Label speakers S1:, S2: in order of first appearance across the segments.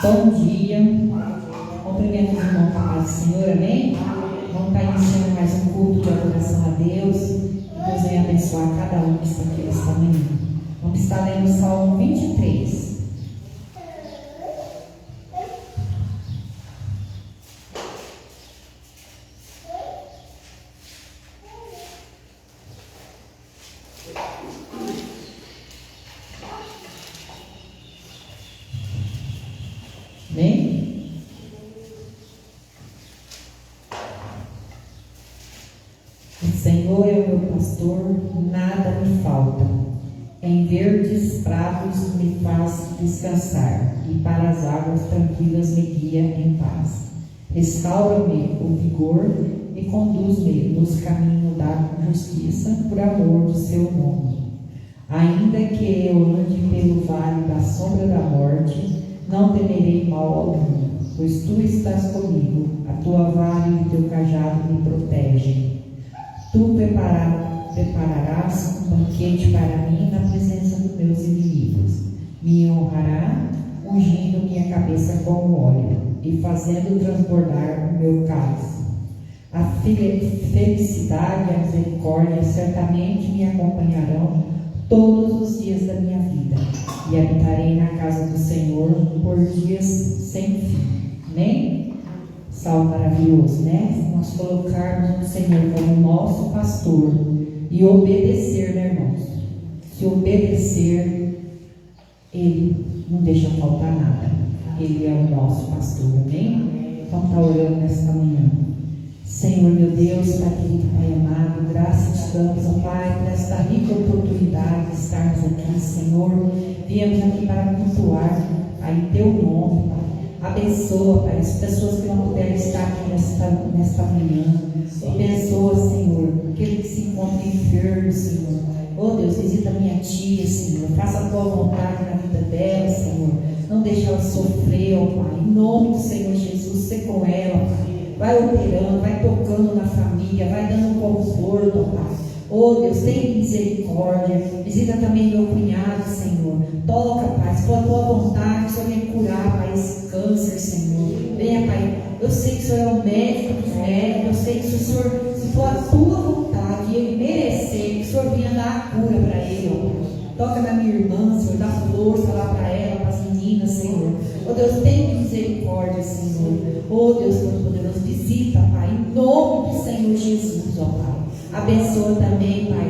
S1: Bom dia. Cumprimento os irmãos com a paz do Senhor, amém? Vamos estar iniciando mais um culto de adoração a Deus. Que Deus venha abençoar cada um que está aqui nesta manhã. Vamos estar lendo o Salmo 23. Amém? O Senhor é o meu pastor, nada me falta. Em verdes prados me faz descansar, e para as águas tranquilas me guia em paz. Restaura-me o vigor e conduz-me nos caminhos da justiça, por amor do seu nome. Ainda que eu ande pelo vale da sombra da morte, não temerei mal algum, pois tu estás comigo, a tua vara e o teu cajado me protegem. Tu prepararás um banquete para mim na presença dos meus inimigos. Me honrará, ungindo minha cabeça com óleo e fazendo transbordar o meu cálice. A felicidade e a misericórdia certamente me acompanharão todos os dias da minha vida, e habitarei na casa do Senhor por dias sem fim. Amém? Salmo maravilhoso, né? Nós colocarmos o Senhor como nosso pastor e obedecer, né, irmãos? Se obedecer, Ele não deixa faltar nada. Ele é o nosso pastor, amém? Vamos estar orando nesta manhã. Senhor, meu Deus, Pai querido, Pai amado, graças te damos, ó Pai, por esta rica oportunidade de estarmos aqui, Senhor. Viemos aqui para cultuar, Pai, Teu nome, Pai. Abençoa, Pai, as pessoas que não puderam estar aqui nesta manhã. Abençoa, Senhor, aquele que se encontra enfermo, Senhor. Oh Deus, visita minha tia, Senhor. Faça a Tua vontade na vida dela, Senhor. Não deixe ela sofrer, ó Pai. Em nome do Senhor Jesus, ser com ela, Pai. Vai operando, vai tocando na família, vai dando conforto, ó Pai. Oh Deus, tem misericórdia. Visita também meu cunhado, Senhor. Toca, Pai, se for a Tua vontade, o Senhor venha curar, Pai, esse câncer, Senhor. Venha, Pai, eu sei que o Senhor é o médico dos médicos, eu sei que se o Senhor, se for a Tua vontade e Ele merecer, que o Senhor venha dar a cura para ele, ó Pai. Toca na minha irmã, Senhor, dá força lá para ela, para as meninas, Senhor. Oh Deus, tem misericórdia, Senhor. Oh Deus Todo-Poderoso, visita, Pai, em nome do Senhor Jesus, ó Pai. Abençoa também, Pai,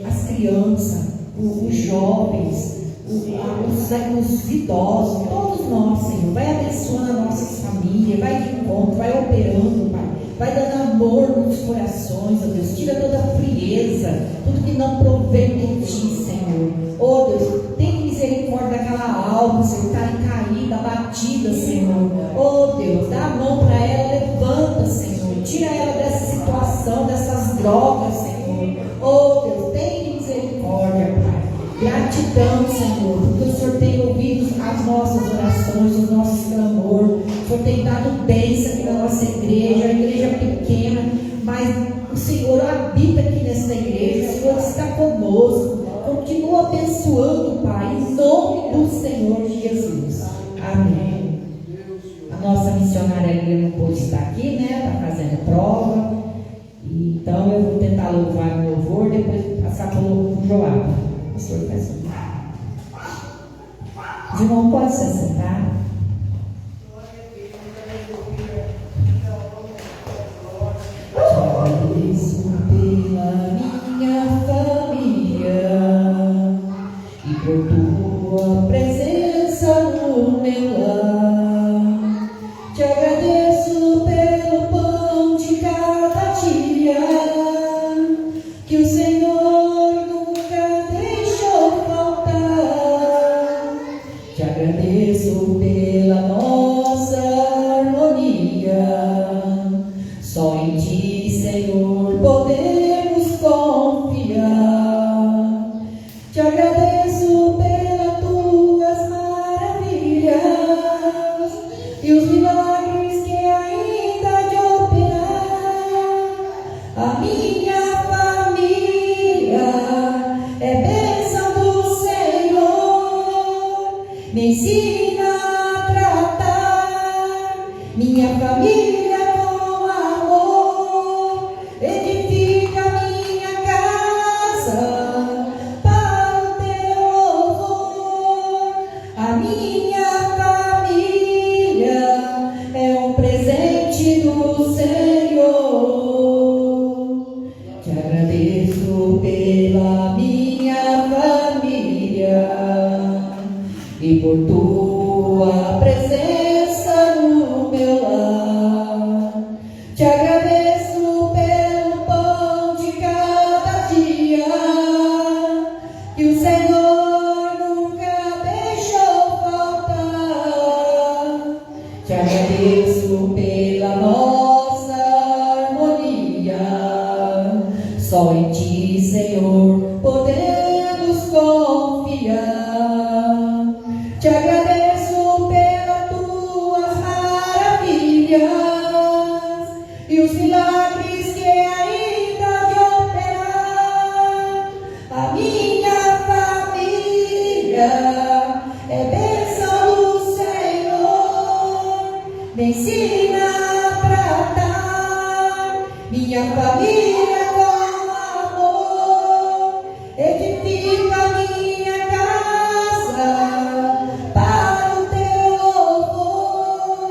S1: as crianças, os jovens, os idosos, todos nós, Senhor. Vai abençoando as nossas famílias, vai de encontro, vai operando, Pai. Vai dando amor nos corações, ó Deus. Tira toda a frieza, tudo que não provém de Ti, Senhor. Oh Deus, tem misericórdia daquela alma, Senhor, está caída, abatida, Senhor. Oh Deus, dá a mão para ela, levanta, Senhor. Tira ela dessa situação, dessas drogas, Senhor. Oh Deus, tem misericórdia, Pai. Gratidão, Senhor, porque o Senhor tem ouvido as nossas orações, os nossos clamores. O Senhor tem dado bênção aqui na nossa igreja, a igreja pequena, mas o Senhor habita aqui nessa igreja, o Senhor está conosco. Continua abençoando, Pai, em nome do Senhor Jesus. Amém. A nossa missionária não pôde estar aqui, né? Está fazendo prova. Então eu vou tentar louvar o louvor, depois passar para o Joab. O pastor faz o Os irmãos podem se assentar. Agradeço pela minha família e por tua presença no meu lar. Te agradeço pelo pão de cada dia que o Senhor nunca deixou faltar. Te agradeço pela nossa harmonia. Só em Ti, Senhor, podemos confiar. Te agradeço pelas Tuas maravilhas e os milagres que ainda de operar. A minha família é bênção do Senhor. Me ensina a minha família com amor, edifica minha casa para o teu louvor. A minha família é um presente do Senhor. Te agradeço pela minha família e por tua presença no meu lar. Te agradeço pelo pão de cada dia que o Senhor nunca deixou faltar. Te agradeço pela nossa harmonia. Só em ti, Senhor, podemos confiar. Te agradeço pelas tuas maravilhas e os milagres que ainda de operar. A minha família é bênção do Senhor. Me ensina a tratar minha família com amor. Edifica minha casa para o teu louvor.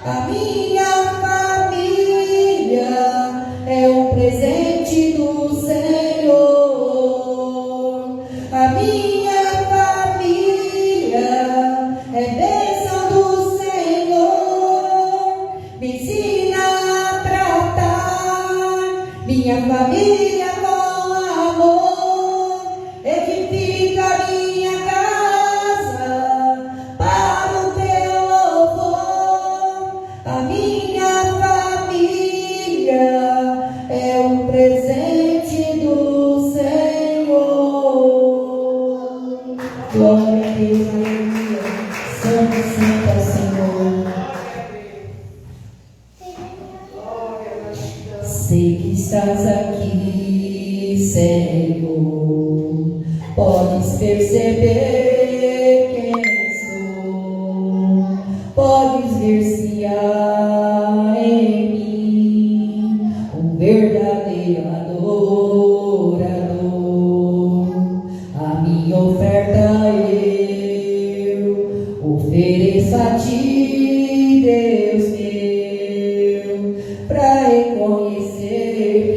S1: A minha família é um presente do Senhor. A minha família é bênção do Senhor. Me ensina a tratar minha família com amor. Edifica minha casa para o teu louvor. A minha família é um presente do Senhor. Glória a Deus, aleluia. Santo, santo é o Senhor. Sei que estás aqui, Senhor. Podes perceber quem sou. Podes ver se há em mim um verdadeiro adorador. A minha oferta eu ofereço a ti, Deus meu, para reconhecer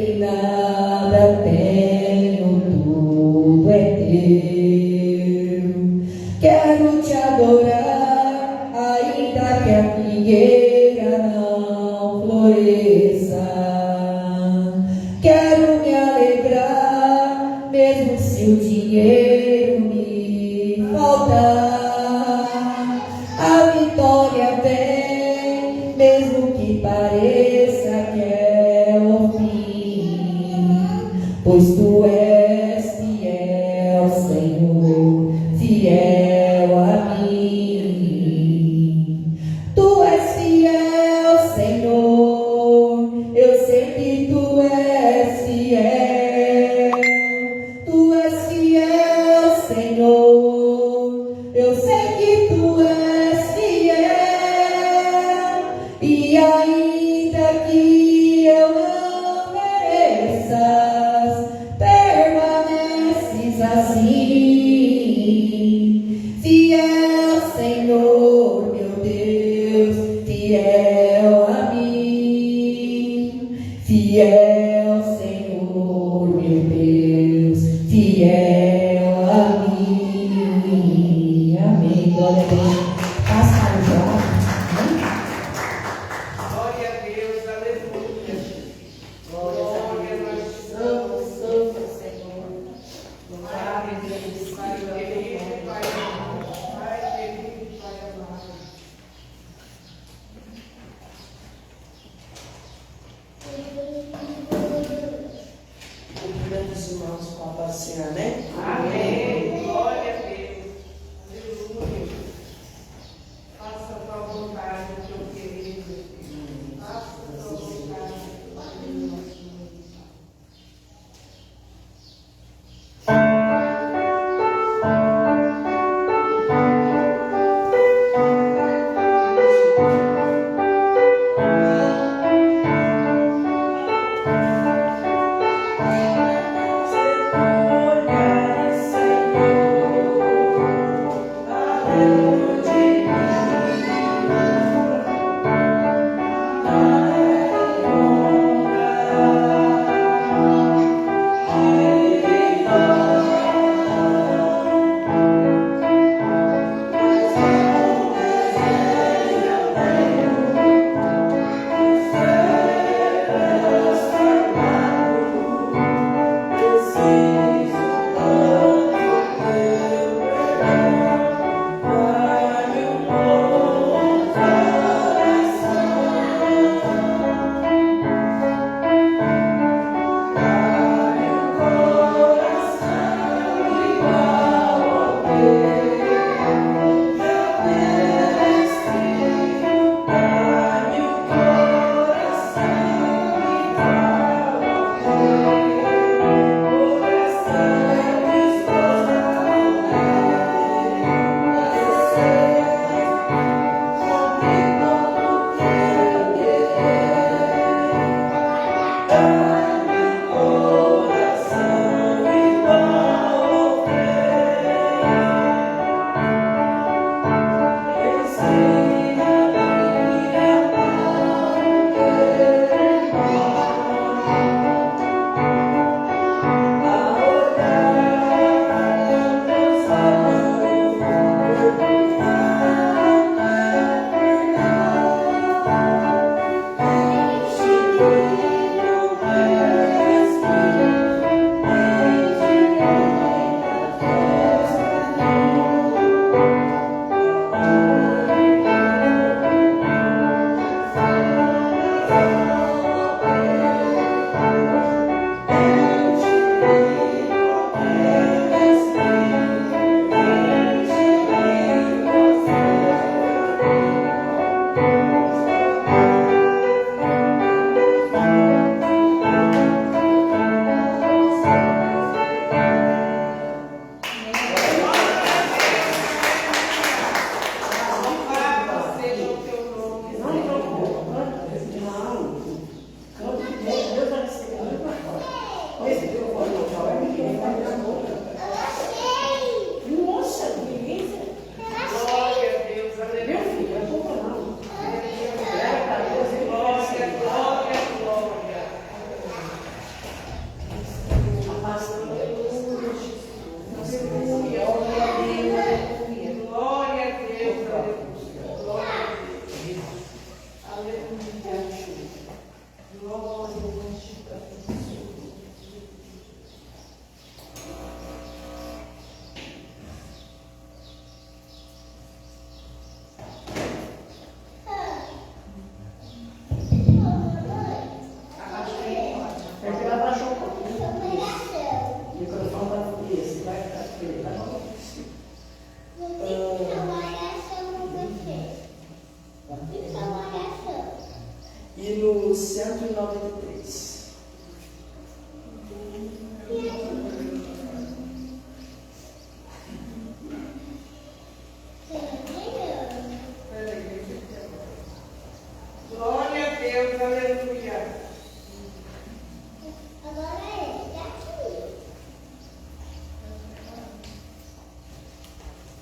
S1: que nada tenho, tudo é teu. Quero te adorar, ainda que a figueira não floresça. Quero me alegrar, mesmo se o dinheiro me faltar. A vitória vem, mesmo que pareça que é o fim, pois tu és fiel, Senhor, fiel a mim. Tu és fiel, Senhor, eu sei que tu és fiel. Tu és fiel, Senhor, eu sei que tu és fiel. E ainda que eu não mereças, permaneces assim. Fiel, Senhor, meu Deus, fiel a mim. Fiel, Senhor, meu Deus, fiel a mim. Amém.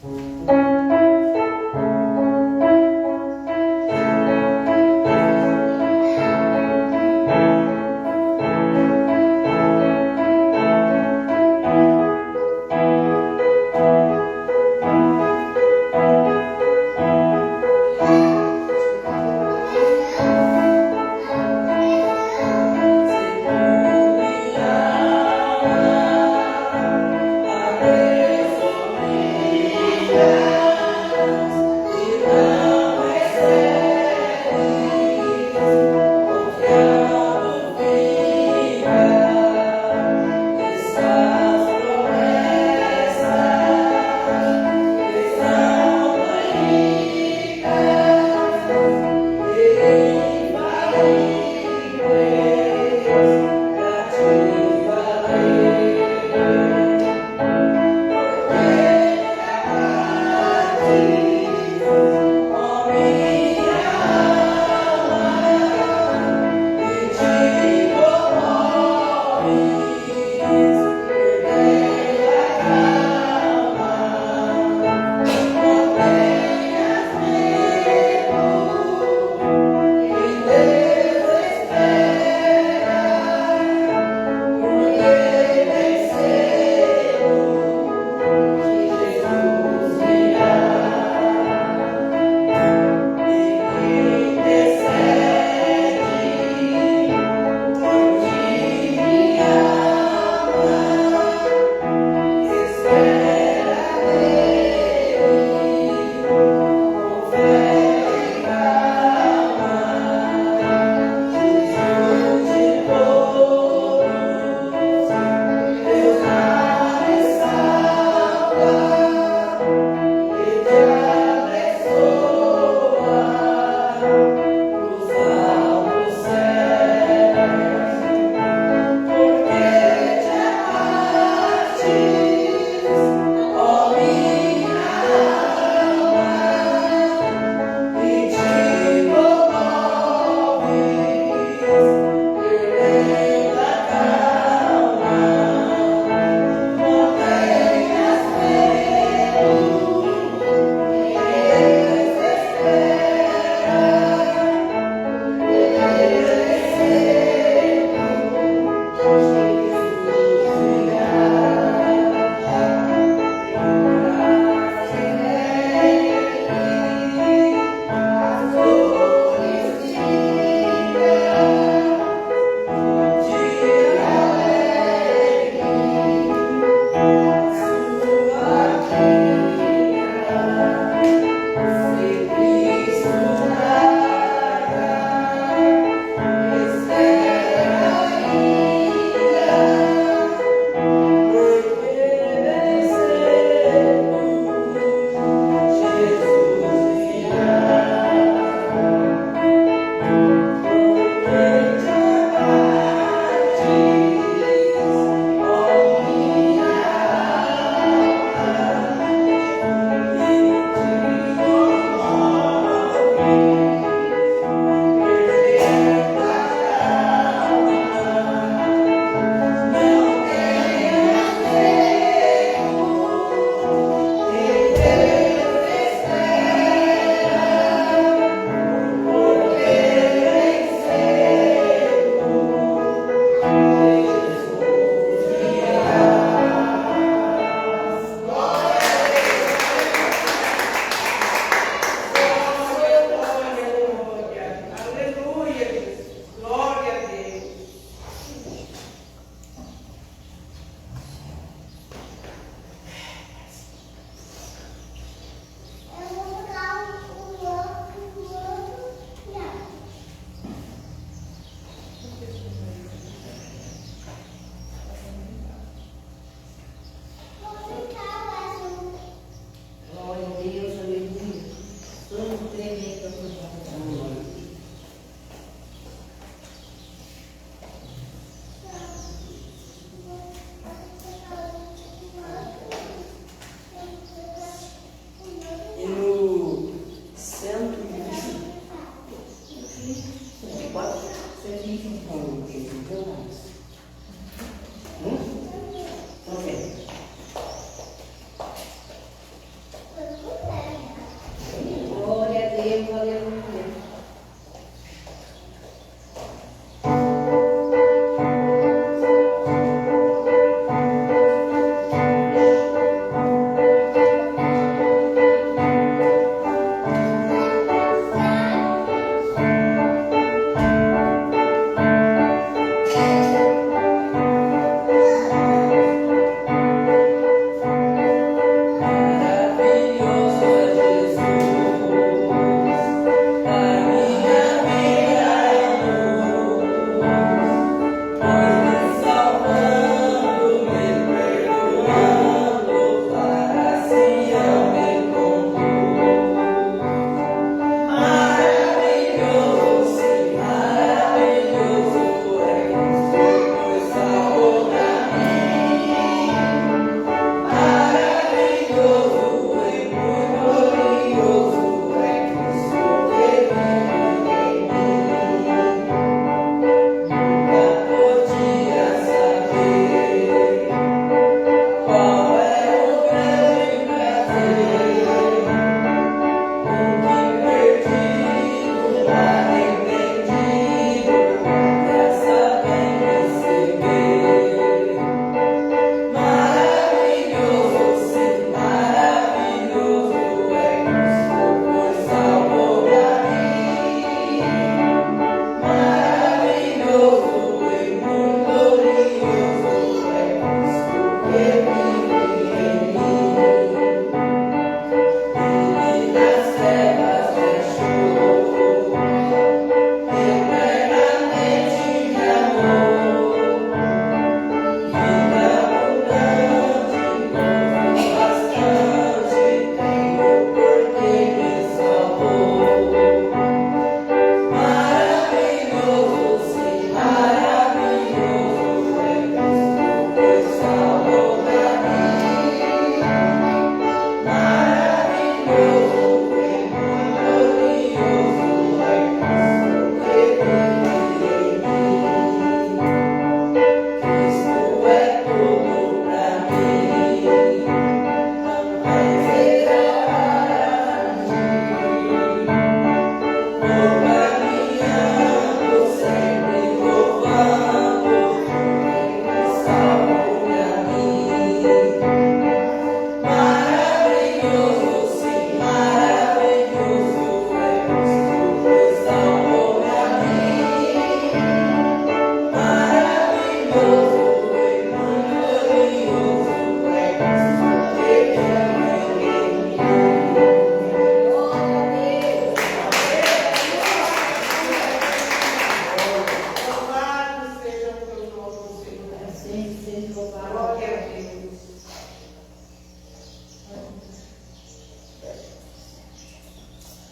S2: Yeah.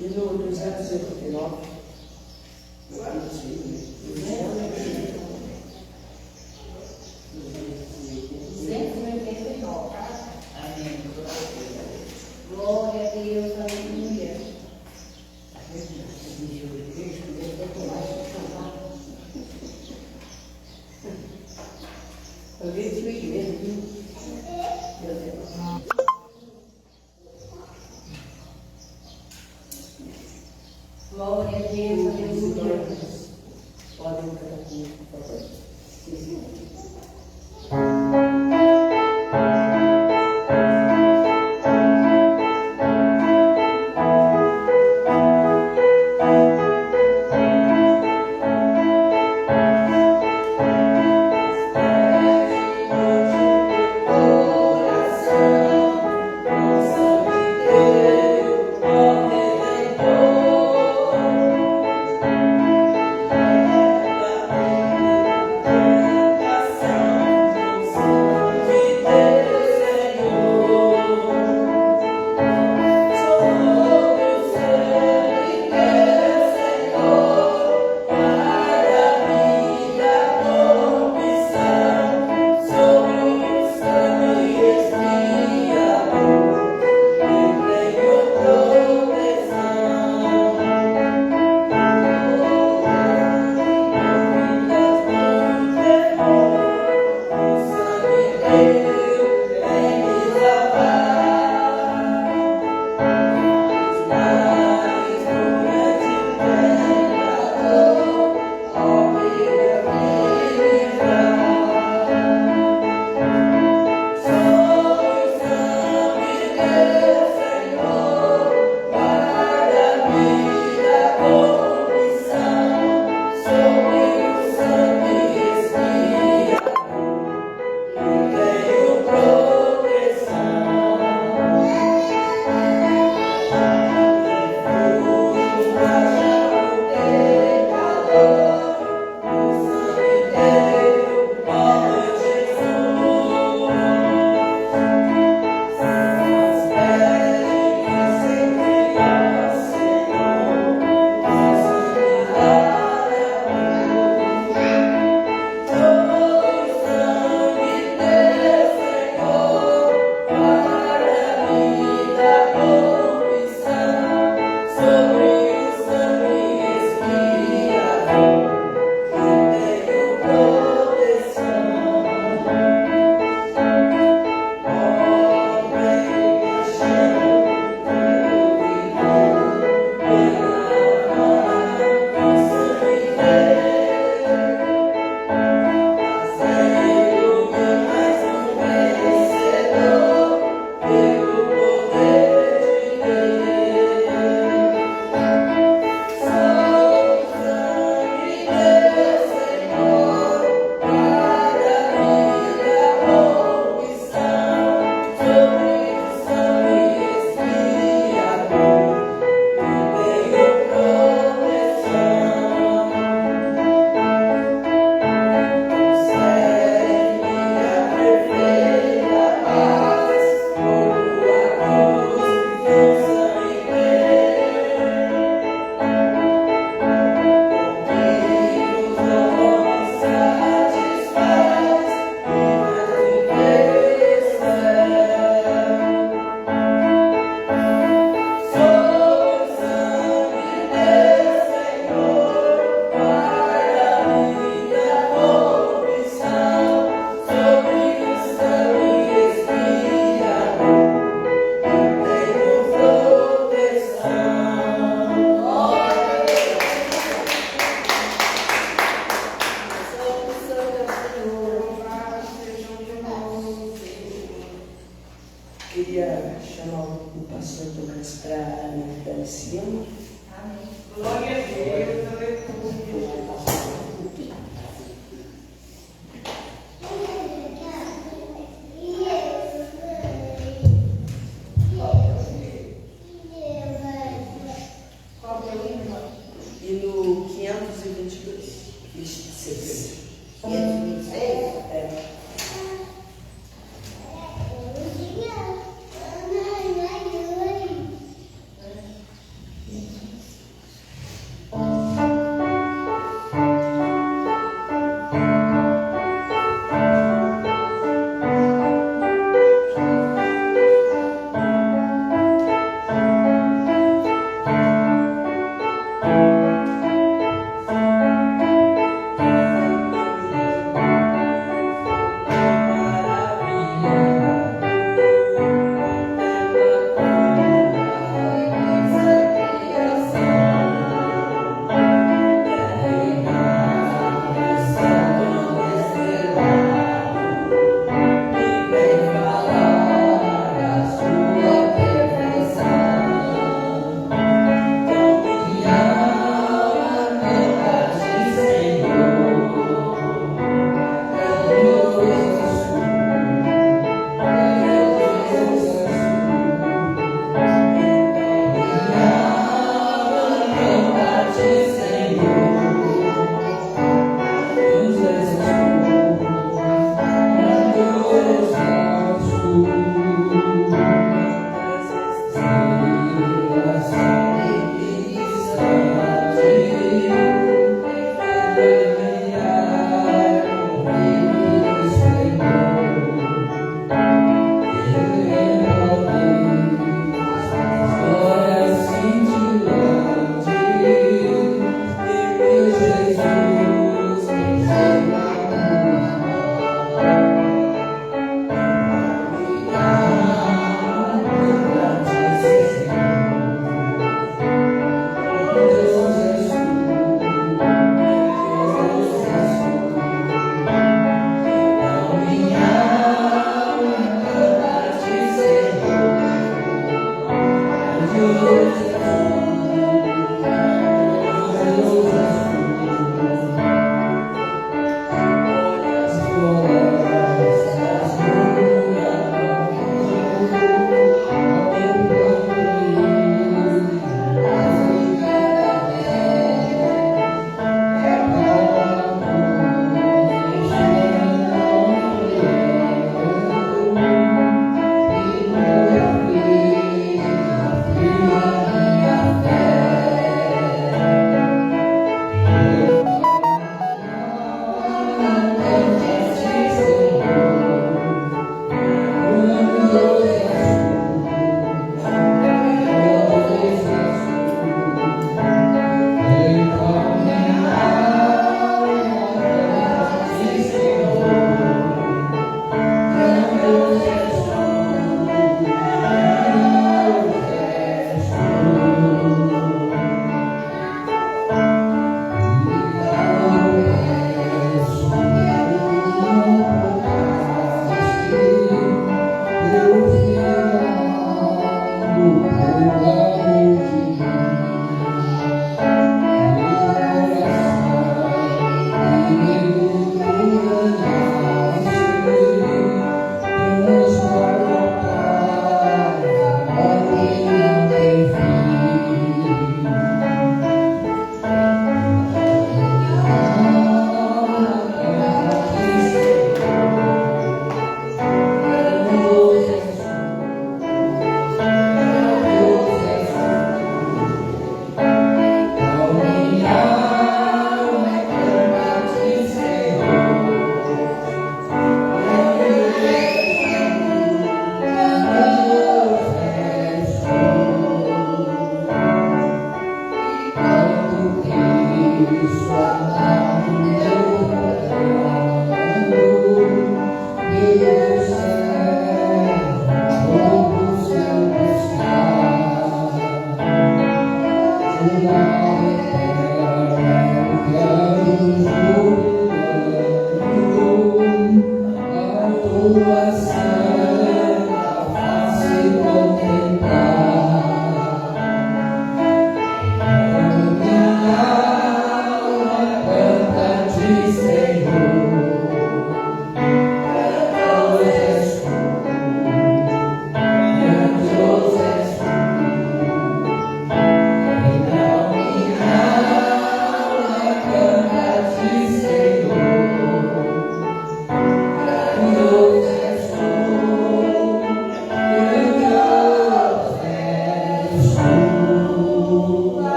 S2: E no 289, lá no Chile,
S3: 289. Glória a Deus, aleluia.
S2: Eu vi isso mesmo, viu? Meu Deus.
S3: Glória a Deus, aleluia.
S2: Podem cantar comigo, por favor. Sim. Queria chamar o pastor Tomás para meditar em cima.
S3: Amém.
S4: Glória a Deus, aleluia.
S3: Qual que é o hino?
S2: E no 522, 26.
S3: 526?
S2: É.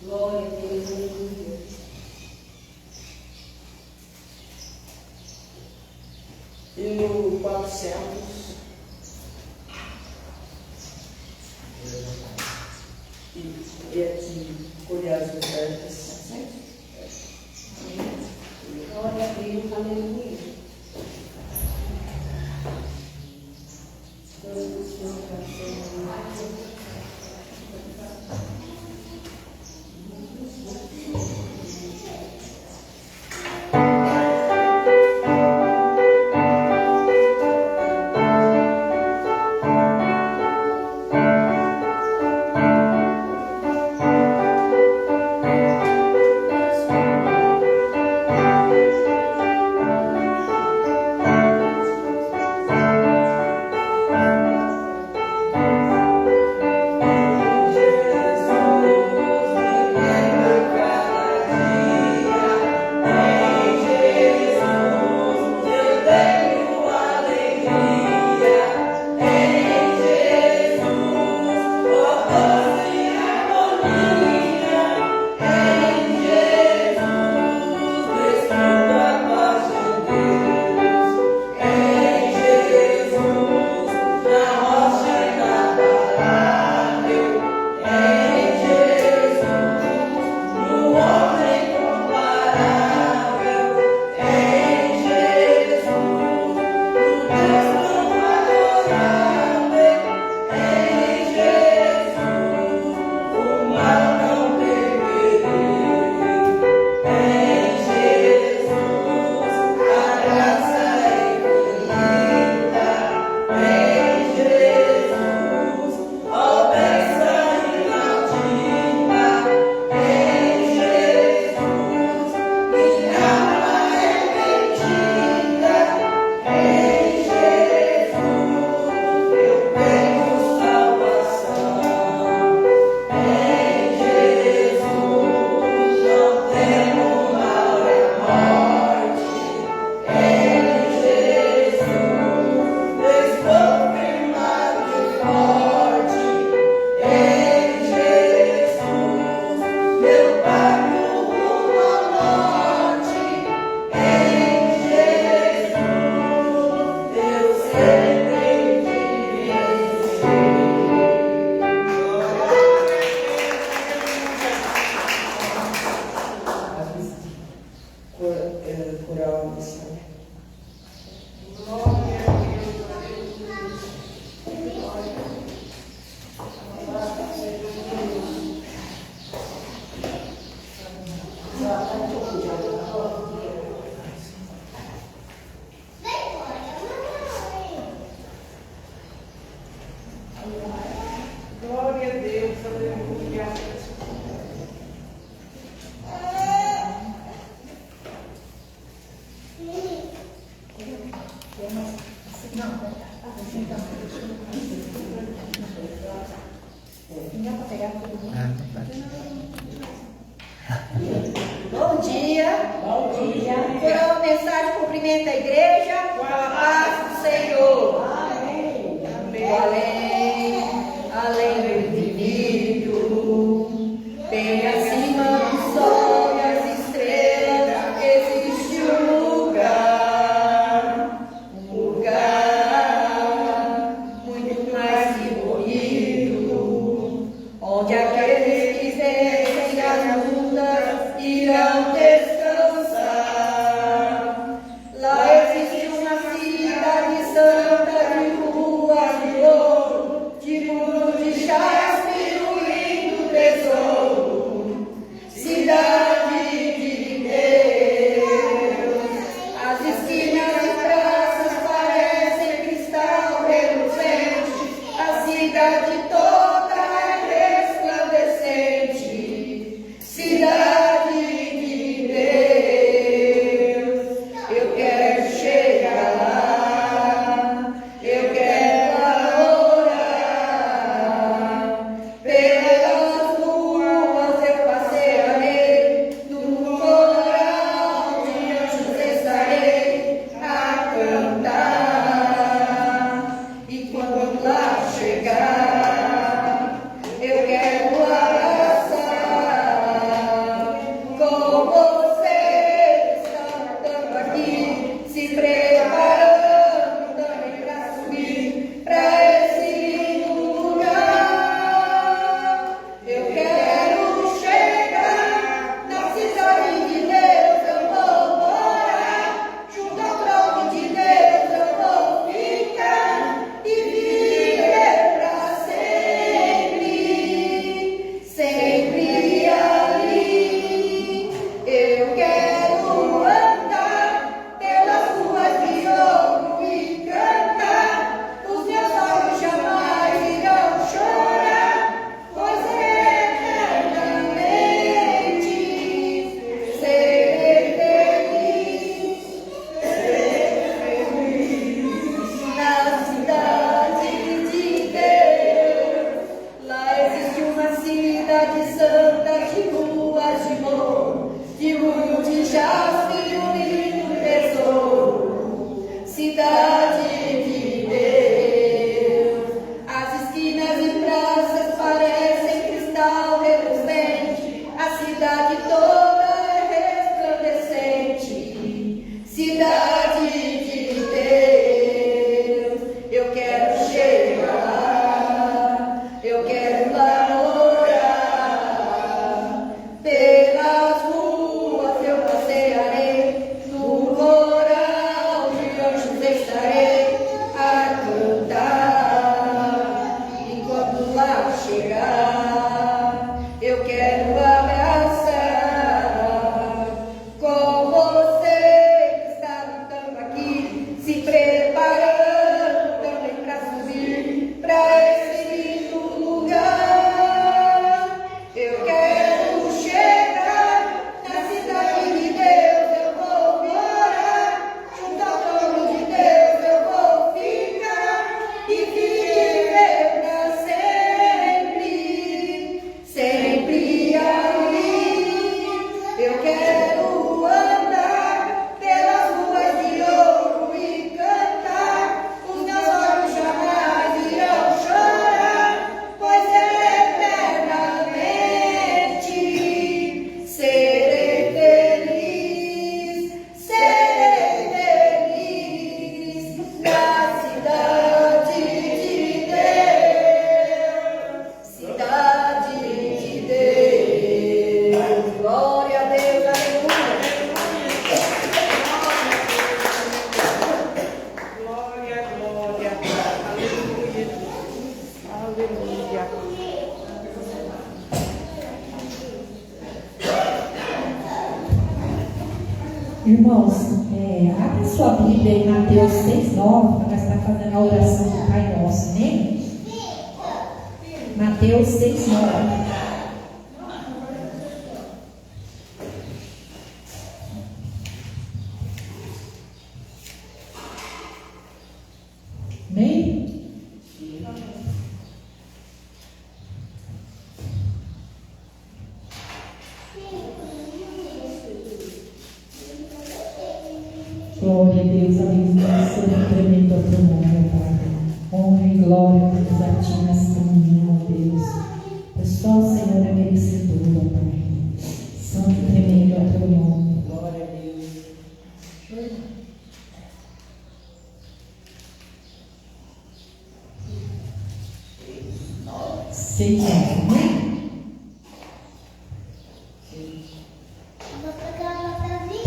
S3: Glória a Deus, aleluia.
S2: E no 400, e aqui, colher as ofertas.
S3: Glória a Deus, aleluia.
S2: Coral missão.
S4: Glória a Deus, aleluia.
S3: Bom dia. Bom dia. Coral Mensagem cumprimenta a igreja com a paz do Senhor. Amém. Além do infinito, bem acima do sol e as estrelas, existe um lugar muito mais que bonito, onde aqueles que vencem as lutas irão descansar. Lá existe uma cidade santa de ruas de ouro, de muro de jaspe, um lindo tesouro, cidade de Deus. As esquinas e praças parecem cristal reluzente, a cidade toda é resplandecente, cidade de Deus. Eu quero chegar lá, eu quero adorar. Pelas ruas eu passearei, no coral de anjos estarei a cantar. E quando lá chegar,
S1: Irmãos, abre sua Bíblia em Mateus 6,9, para nós estar fazendo a oração do Pai Nosso, amém? Mateus 6,9. Amém? Glória a Deus, aleluia, Senhor, tremendo a teu nome, Pai. Honra e glória Deus, a ti nesta manhã, ó Deus. Pois só o Senhor é merecedor, ó Pai. Santo e tremendo a teu nome.
S2: Glória a Deus.
S1: Seis, amém?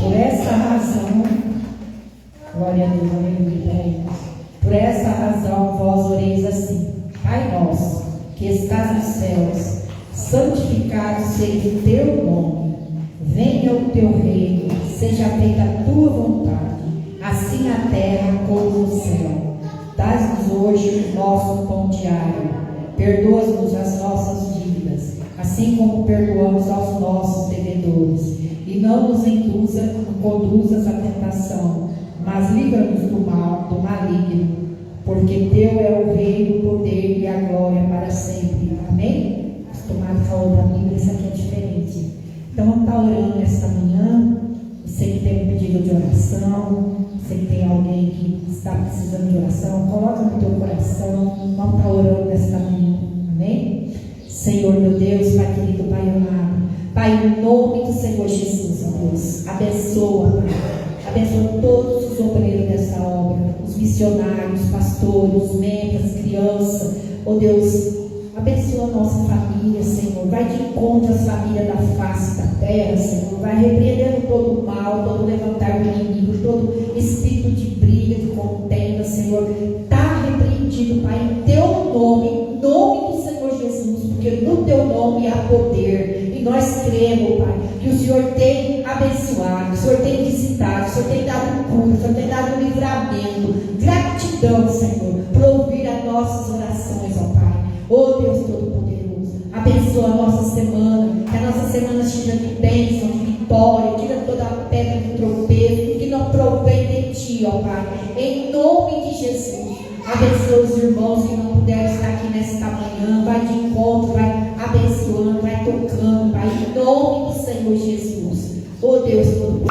S1: Por essa razão, glória a Deus, aleluia, por essa razão vós oreis assim: Pai nosso, que estás nos céus, santificado seja o teu nome, venha o teu reino, seja feita a tua vontade, assim na terra como no céu. Dás-nos hoje o nosso pão diário, perdoa-nos as nossas dívidas, assim como perdoamos aos nossos devedores, e não nos conduzas à tentação, mas livra-nos do maligno, porque teu é o reino, o poder e a glória para sempre. Amém? Tomado falou da Bíblia, isso aqui é diferente. Então vamos estar orando nesta manhã. Você que tem um pedido de oração, você que tem alguém que está precisando de oração, coloca no teu coração. Vamos estar orando nesta manhã. Amém? Senhor meu Deus, Pai querido, Pai amado, Pai, em nome do Senhor Jesus, ó Deus, abençoa, Pai. Abençoa todos os obreiros dessa obra, os missionários, pastores, os membros, crianças. Oh Deus, abençoa a nossa família, Senhor. Vai de encontro às famílias da face da terra, Senhor. Vai repreendendo todo o mal, todo o levantar do inimigo, todo espírito de briga, de contenda, Senhor. Está repreendido, Pai, em teu nome, em nome do Senhor Jesus, porque no teu nome há poder. E nós cremos, Pai, que o Senhor tem abençoado, o Senhor tem visitado, o Senhor tem dado cura, o Senhor tem dado livramento. Gratidão, Senhor, por ouvir as nossas orações, ó Pai. Ó Deus Todo-Poderoso, abençoa a nossa semana, que a nossa semana seja de bênção, de vitória, tira toda a pedra do tropeço, que não provém de Ti, ó Pai, em nome de Jesus. Abençoa os irmãos que não puderam estar aqui nesta manhã, vai de encontro, vai abençoando, vai tocando, Pai, em nome do Senhor Jesus. Ó Deus Todo-Poderoso,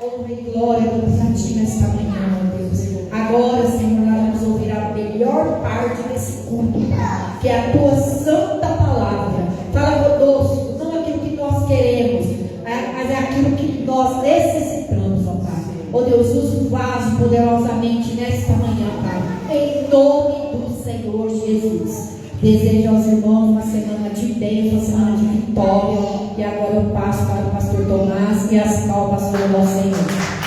S1: honra e glória a Ti nesta manhã, ó Deus. Agora, Senhor, nós vamos ouvir a melhor parte desse culto, Pai, que é a Tua santa palavra. Fala conosco, não aquilo que nós queremos, mas é aquilo que nós necessitamos, ó Pai. Ó Deus, usa o vaso poderosamente nesta manhã, Pai, em nome do Senhor Jesus. Desejo aos irmãos uma semana de bênção, uma semana de vitória. E agora eu passo para o pastor Tomás e as palmas para o nosso Senhor.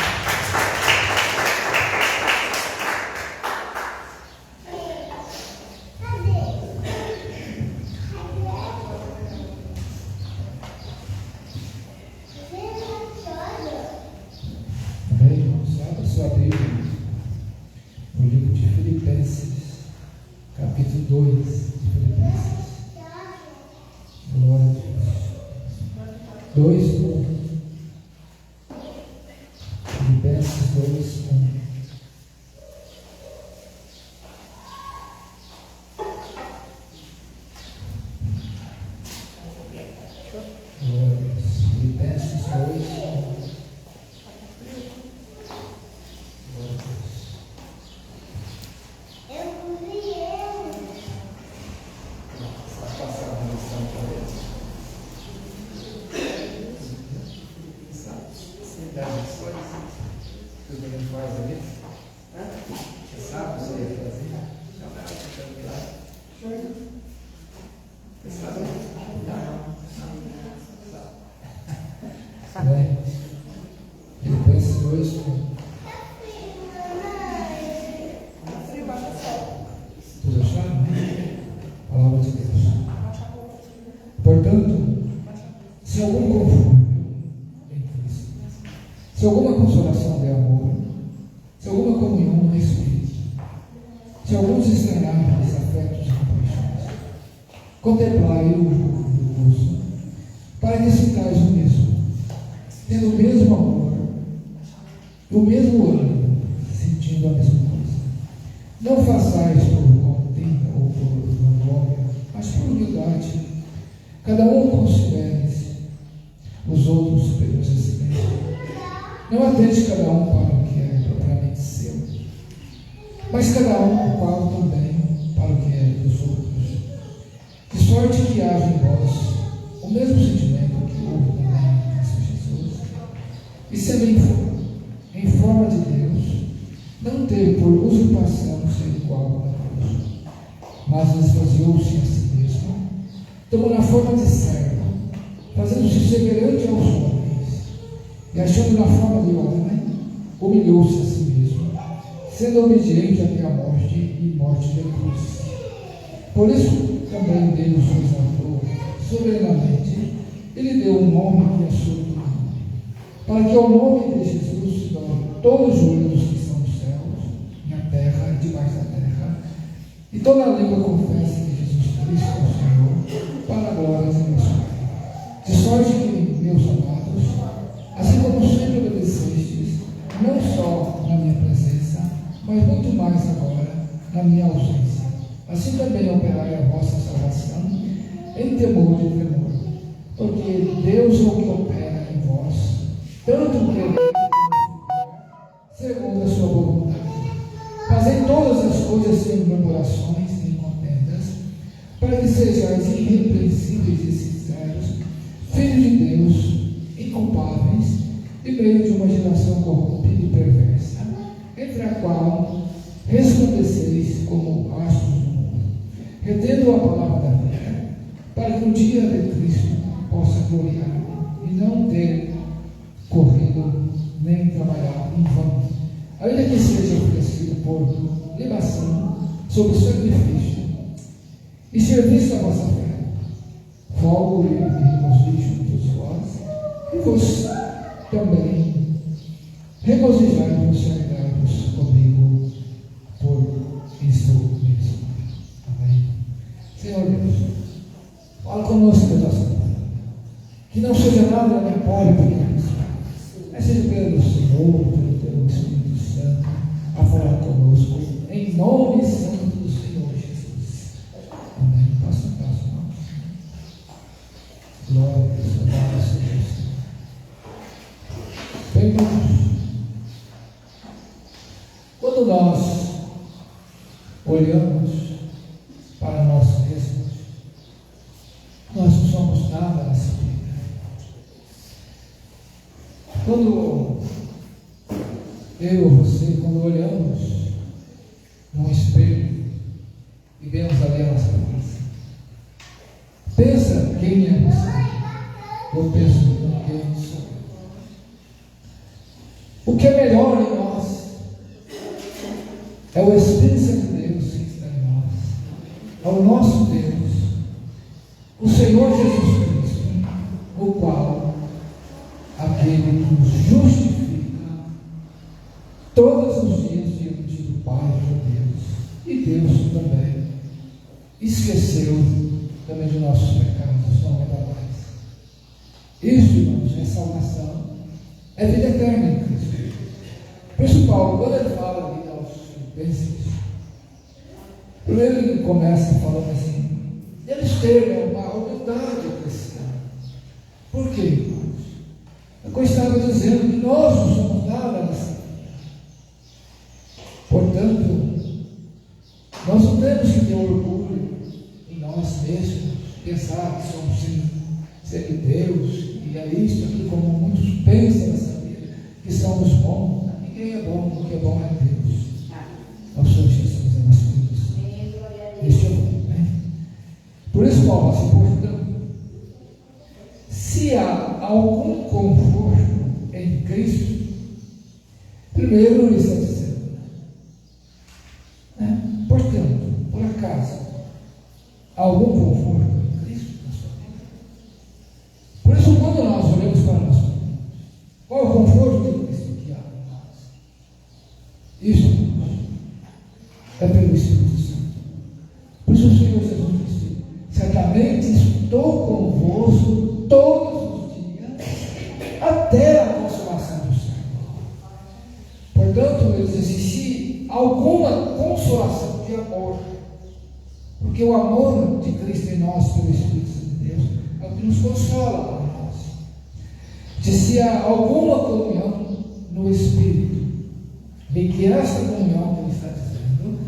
S5: Abra sua Bíblia no livro de Filipenses, capítulo 2 de Filipenses. Glória a Deus. 2:1. Filipenses 2:1. Glória a Deus. Filipenses 2:1. consolação de amor, se alguma comunhão no Espírito, se alguns estranharem desafetos e compaixões, contemplai o jugo do gozo, para que sintais o mesmo, tendo o mesmo amor, o mesmo ânimo, sentindo a mesma coisa. Não façais por contenda ou por vanglória, mas por humildade. Cada um considere os outros superiores a si mesmo. Não atende cada um para o que é propriamente seu, mas cada um qual também para o que é dos outros. De sorte que haja em vós o mesmo sentimento que houve também em Cristo Jesus, e sendo em forma de Deus, não teve por usurpação ser igual a Deus, mas esvaziou-se a si mesmo, tomando a forma de servo, fazendo-se semelhante aos homens, e achando na forma de homem, humilhou-se a si mesmo, sendo obediente até a morte e morte de cruz. Por isso também Deus o exaltou soberanamente, ele deu um nome que é sobre todo nome, para que ao nome de Jesus se dobre todos os joelhos que estão nos céus, na terra e debaixo da terra, e toda a língua confesse que Jesus Cristo é o Senhor, para a glória de Deus Pai. De sorte que, meus amados, assim como sempre obedecestes, não só na minha presença, mas muito mais agora na minha ausência, assim também operai a vossa salvação em temor e tremor, porque Deus é o que opera em vós, tanto querer segundo a sua boa vontade. Fazei todas as coisas sem murmurações nem contendas, para que sejais irrepreensíveis e sinceros, filhos de Deus, inculpáveis, em meio de uma geração corrompida e perversa, entre a qual resplandeceis como astros do mundo, retendo a palavra da vida, para que o dia de Cristo possa gloriar, e não ter corrido nem trabalhado em vão, ainda que seja oferecido por libação sob sacrifício, e serviço à vossa fé, folgo e regozijo em todos vós, e vos também regozijai-vos e alegrai-vos comigo por isto mesmo. Amém. Senhor Deus, fala conosco da nossa palavra, que não seja nada aleatório, mas seja pelo Senhor, pelo teu Espírito Santo, a falar conosco, em nome santo do Senhor Jesus. Amém. Passo a passo, irmãos. Glória a Deus. Bem, irmãos, quando nós olhamos para nós mesmos, nós não somos nada nessa vida. Quando eu ou você, quando olhamos num espelho e vemos ali a nossa cabeça, pensa quem é você. Eu penso quem sou eu. O que é melhor em nós é o Espírito Santo de Deus que está em nós, é o nosso Deus, o Senhor Jesus Cristo, o qual aquele que nos justifica todos os dias diante do Pai de Deus, e Deus também esqueceu também de nossos pecados, não lembra mais. Isso, irmãos, é salvação, é vida eterna em Cristo. Por isso, Paulo, quando ele fala ali aos Filipenses, primeiro ele começa falando assim, eles terem uma humildade cristã. Por quê, irmãos? Eu estava dizendo que nós não somos nada nessa vida. Portanto, nós não temos que ter orgulho em nós mesmos, pensar que somos semideus, e é isso aqui como muitos pensam nessa vida, que somos bons. Ninguém é bom, o que é bom é Deus. Ao Senhor Jesus é nosso Deus. Este é bom, né? Por isso, Paulo, assim, portanto, se há algum conforto em Cristo, primeiro ele está dizendo, né? Portanto, por acaso, há algum conforto em Cristo na sua vida? Por isso, quando nós olhamos para nós, qual é o conforto de Cristo que há? estou convosco todos os dias, até a consolação do Senhor. Portanto, eu disse assim, se alguma consolação de amor, porque o amor de Cristo em nós, pelo Espírito Santo de Deus, é o que nos consola para nós. Se há alguma comunhão no Espírito, bem que essa comunhão que ele está dizendo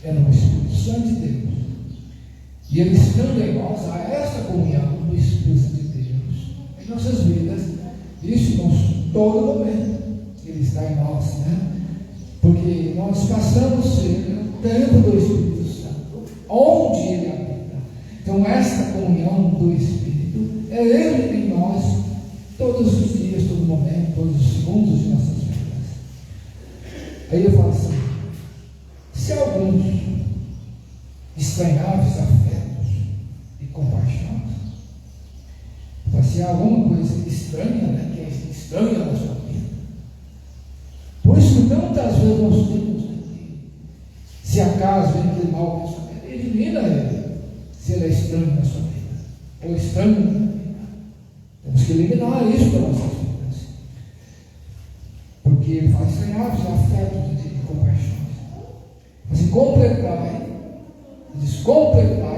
S5: é no Espírito Santo de Deus. E ele estando em nós, há essa comunhão do Espírito Santo de Deus em nossas vidas, isso em todo momento. Ele está em nós, né? Porque nós passamos a ser o templo do Espírito Santo, onde ele habita. Então, essa comunhão do Espírito é ele em nós, todos os dias, todo momento, todos os segundos de nossas vidas. Aí eu falo assim, se alguns estranháveis afetos e compaixões, se há alguma coisa estranha, né, que é estranha na sua vida, por isso que tantas vezes nós temos aqui, se acaso vem aquele mau pensamento, elimina ele, se ele é estranho na sua vida, ou estranho na minha vida. Temos que eliminar isso das nossas vidas, porque ele faz estranháveis afetos e compaixões. Assim, completai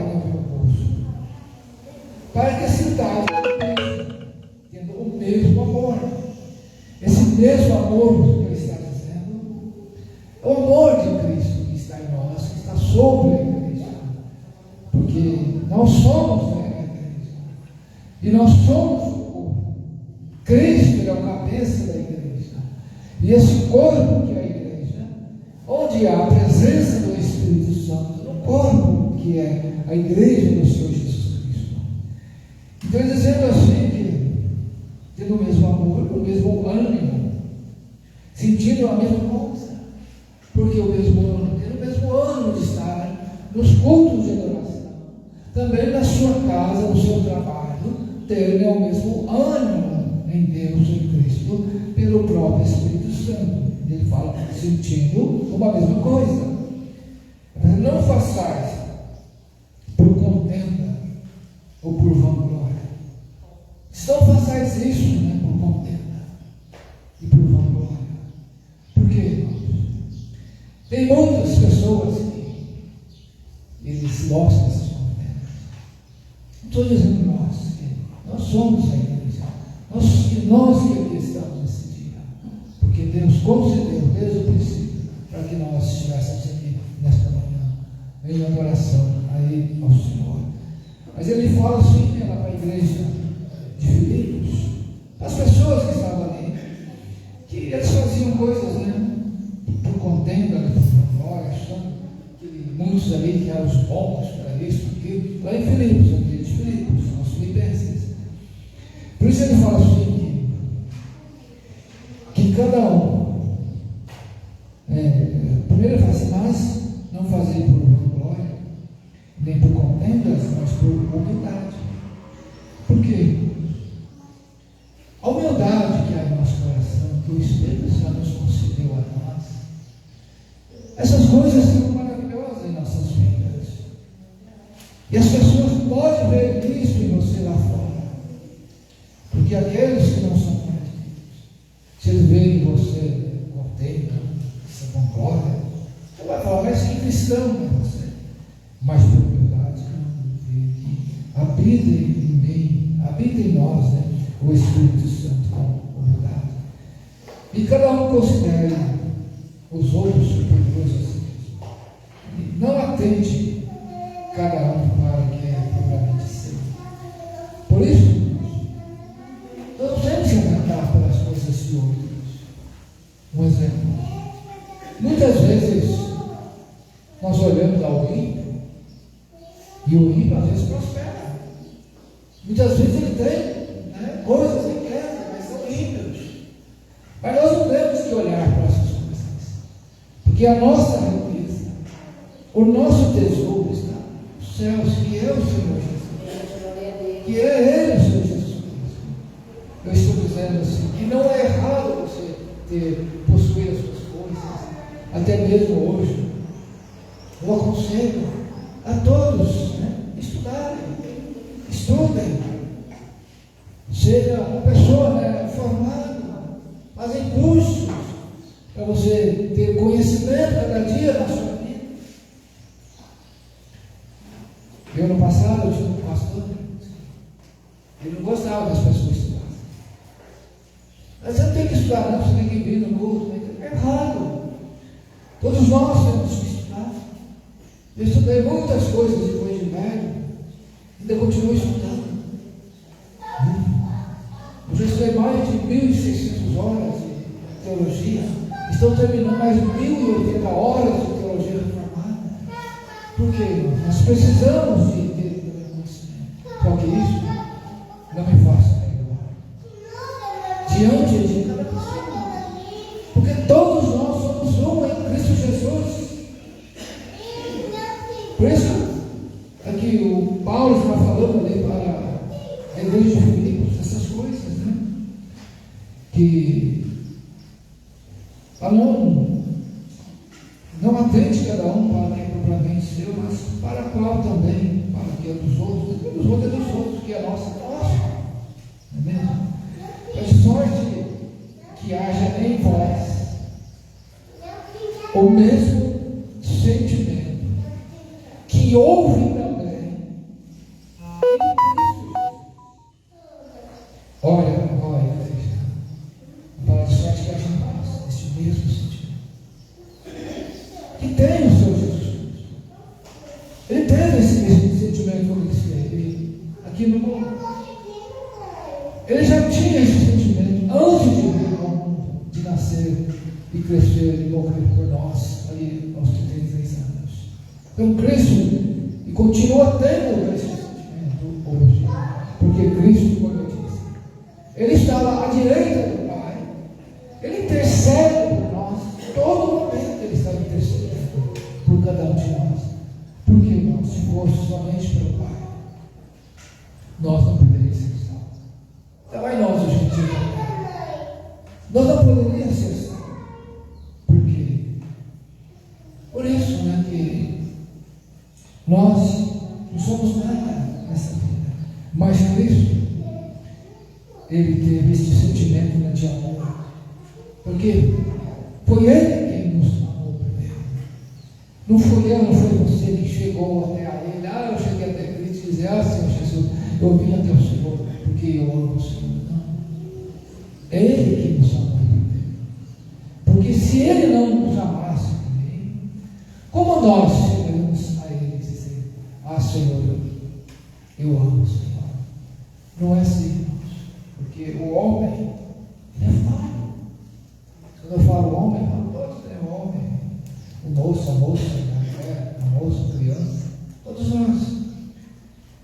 S5: no meu bolso, para que a cidade tendo o mesmo amor. Esse mesmo amor que ele está dizendo é o amor de Cristo que está em nós, que está sobre a igreja, porque nós somos a igreja e nós somos o corpo. Cristo é o cabeça da igreja, e esse corpo que é a igreja, onde há a presença do Espírito Santo no corpo que é a igreja do Senhor Jesus Cristo. Então, dizendo assim que tendo o mesmo amor, o mesmo ânimo, sentindo a mesma coisa, porque o mesmo ânimo, tendo o mesmo ânimo de estar nos cultos de adoração, também na sua casa, no seu trabalho, terem o mesmo ânimo em Deus, em Cristo, pelo próprio Espírito Santo. Ele fala sentindo uma mesma coisa. Não façais por contenda ou por vanglória. Se não façais isso, né, por contenda e por vanglória. Por quê, irmãos? Tem muitas pessoas que eles mostram essas contendas. Não estou dizendo nós somos a igreja. Nós que aqui estamos nesse dia. Porque Deus concedeu desde o princípio para que nós estivéssemos aqui nesta manhã, em adoração a Ele, ao Senhor. Mas ele fala assim, lá para a igreja de Filipos, as pessoas que estavam ali, que eles faziam coisas, né, por contenda, né, por glória, achando que muitos ali que eram os bons para isso, porque lá em Filipos, aqui de Filipos, são os filipenses. Por isso ele fala assim, que cada um, primeiro ele fala assim, mas não fazer por glória, nem por contendas, mas por humildade. Por quê? A humildade que há em nosso coração, que o Espírito Santo nos concedeu a nós, essas coisas são maravilhosas em nossas vidas. E as pessoas podem ver isso em você lá fora. Porque aqueles que não são convertidos, se eles veem em você contenta, essa vanglória, você vai falar, mas que cristão é você? Mas por humildade, que habita em mim, habita em nós, né, o Espírito Santo com humildade. E cada um considere os outros superiores a si mesmo. Não atente cada um para o que é propriamente seu. Por isso, nós não temos que atentar pelas coisas de outros. Um exemplo. Muitas vezes nós olhamos ao ímpio e o ímpio às vezes prospera. Muitas vezes ele tem, né, coisas em casa, mas são ímpios. Mas nós não temos que olhar para essas coisas, porque a nossa riqueza, o nosso tesouro está nos céus, que é o Senhor Jesus, que é Ele, o Senhor Jesus Cristo. Eu estou dizendo assim, que não é errado você possuir as suas coisas, até mesmo hoje. Eu aconselho a todos, né, estudarem estudem, seja uma pessoa, né, formada, fazem cursos para você ter conhecimento cada dia na sua vida. Eu, ano passado, eu tinha um pastor, ele não gostava das pessoas estudarem. Mas você não tem que estudar, não, você tem que vir no curso. É errado. Todos nós temos que estudar. Eu estudei muitas coisas depois de velho, ainda continuo estudando. Eu já estudei mais de 1.600 horas de teologia. Estou terminando mais de 1.080 horas de teologia reformada. Por quê, irmãos? Nós precisamos de ter conhecimento. Só que isso não me faça diante de cada pessoa. Porque todos nós somos um em Cristo Jesus. Por isso, aqui o Paulo está falando ali para a igreja de Filipos, essas coisas, né? Que não atende cada um para que propriamente seu, mas para qual também, para que é dos outros, dos outros é dos outros, que é nossa, não é mesmo? É sorte que haja em vós o mesmo sentimento que houve também em Cristo. Olha, igreja, a palavra de sorte que haja em vós esse mesmo sentimento que tem o Senhor Jesus Cristo. Ele teve esse mesmo sentimento quando ele esteve aqui no mundo. Ele já tinha esse sentimento antes de vir ao mundo, de nascer e crescer e morrer por nós, ali aos 33 anos. Então Cristo e continua tendo esse sentimento hoje, porque Cristo, como eu disse, Ele está lá à direita do Pai, Ele intercede por nós, todo momento Ele está intercedendo por cada um de nós. Porque, irmãos, se fosse somente pelo Pai, nós não poderíamos ser salvos. Então, aí nós, os gentios, nós não poderíamos ser salvos. Por quê? Por isso, né, que nós não somos nada nessa vida. Mas Cristo, Ele teve este sentimento, né, de amor. Porque foi Ele quem nos amou primeiro. Não foi eu, não foi você que chegou até a Ele. Eu cheguei até Cristo e disse, Senhor Jesus, eu vim até o Senhor porque eu amo o Senhor. Não. É Ele que nos amou primeiro. Porque se Ele não nos amasse primeiro, como nós chegamos a Ele e dizer, Senhor, eu amo o Senhor. Não é assim, irmãos. Porque o homem, ele é falho. Quando eu falo homem, eu falo todos, né? O homem, o moço, a moça, a moça, a criança, todos nós.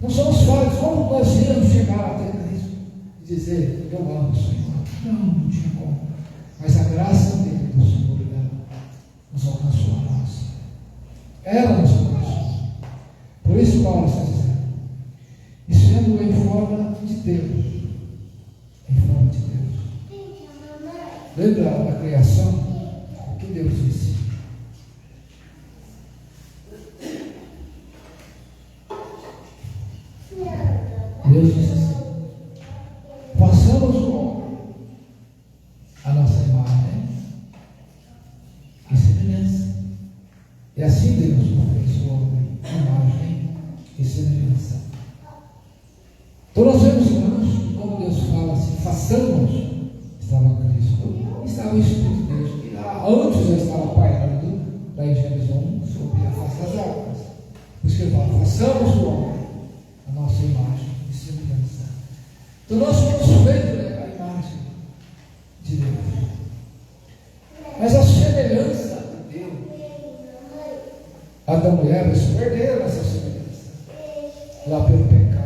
S5: Não somos falhos. Como nós íamos chegar até Cristo e dizer, eu amo o Senhor? Não tinha como. Mas a graça dele, do Senhor, nos alcançou a nós. Ela nos alcançou. Por isso Paulo está dizendo, e sendo em forma de Deus, em forma de Deus. Lembra da criação? O que Deus disse? Deus disse assim, façamos o homem a nossa imagem e semelhança. E assim Deus fez o homem, imagem e semelhança. Então nós vemos, irmãos, que quando Deus fala assim, façamos, estava Cristo, estava o Espírito de Deus, e lá antes já estava pairando, lá em Gênesis 1, sobre a face das águas. Por isso que ele fala, façamos o homem a nossa imagem e semelhança. Então nós somos feitos, né, a imagem de Deus. Mas a semelhança de Deus, Adão e Eva, eles perderam essa semelhança lá pelo pecado.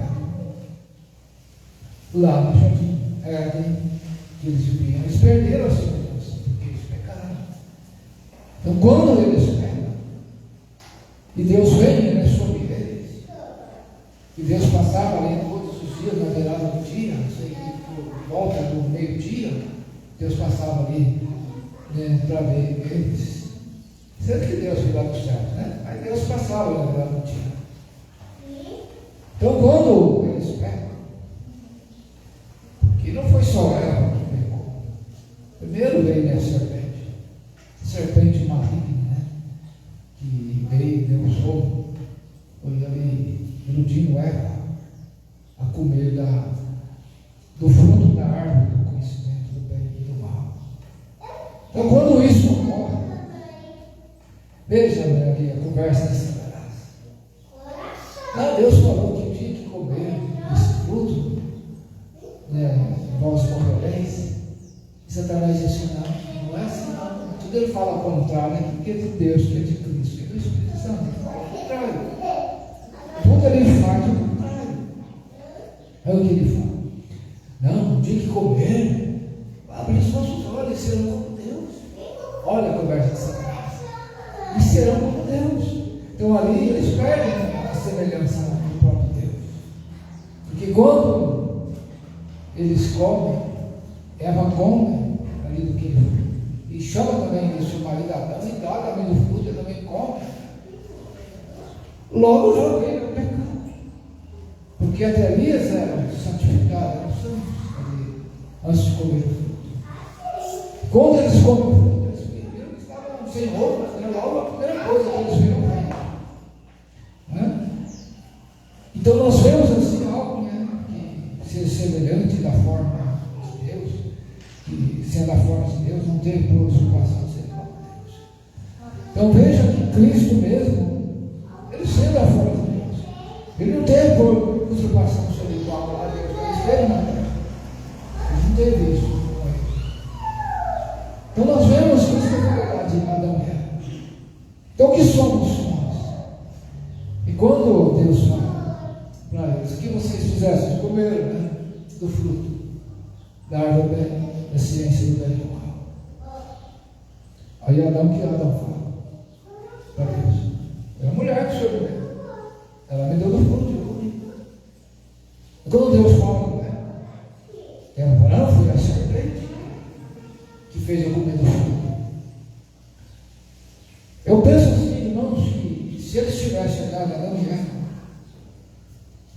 S5: Lá no jardim Éden, que eles viviam, eles perderam a semelhança, porque eles pecaram. Então, quando eles pecam, e Deus vem, né, sobre eles, e Deus passava ali todos os dias, na virada do dia, não sei, por volta do meio-dia, Deus passava ali, né, para ver eles. Sendo que Deus virava dos céus, né? Aí Deus passava na virada do dia. Então, quando eles pecam, iludindo Eva a comer do fruto da árvore do conhecimento do bem e do mal. Então, quando isso ocorre, veja ali a conversa de Satanás. Lá Deus falou que tinha que comer esse fruto, vós morrereis. E Satanás disse: não é assim não. Tudo ele fala ao contrário, que é de Deus, que é de Cristo, que é do Espírito Santo. Ele fala ao contrário. Tudo ele faz ao contrário. É o que ele fala. Não, tinha que comer, abrir os vossos olhos e serão como Deus. Olha a conversa de Satanás. E serão como Deus. Então ali eles perdem a semelhança do próprio Deus. Porque quando eles comem, Eva come ali do que e chama também o seu marido Adão e dá também do fruto, ele também come. Logo já veio o pecado. Porque até ali eles eram santificados, eram santos ali, antes de comer o fruto. Quando eles comem o fruto, eles viram que estavam sem roupa, era logo a primeira coisa que eles viram. Então nós vemos assim algo que seja semelhante da forma de Deus, que sendo a forma de Deus, não teve preocupação de ser igual a Deus. Então veja que Cristo mesmo, ele sendo a forma de Deus, ele não teve preocupação de ser igual a Deus, ele esteve na terra. Ele não teve isso com ele. Então nós vemos que isso é verdade de Adão e Eva. Então o que somos nós? E quando Deus fala para eles, o que vocês fizessem? Comer do fruto da árvore da ciência do bem e do mal. Aí Adão, que Adão fala para Deus? É a mulher que o Senhor me deu. Ela me deu do fruto de eu comi. E quando Deus fala com ela fala: não, foi a serpente que fez eu comer do fruto. Eu penso assim, irmãos, que se eles tivessem chegado a Adão e Eva,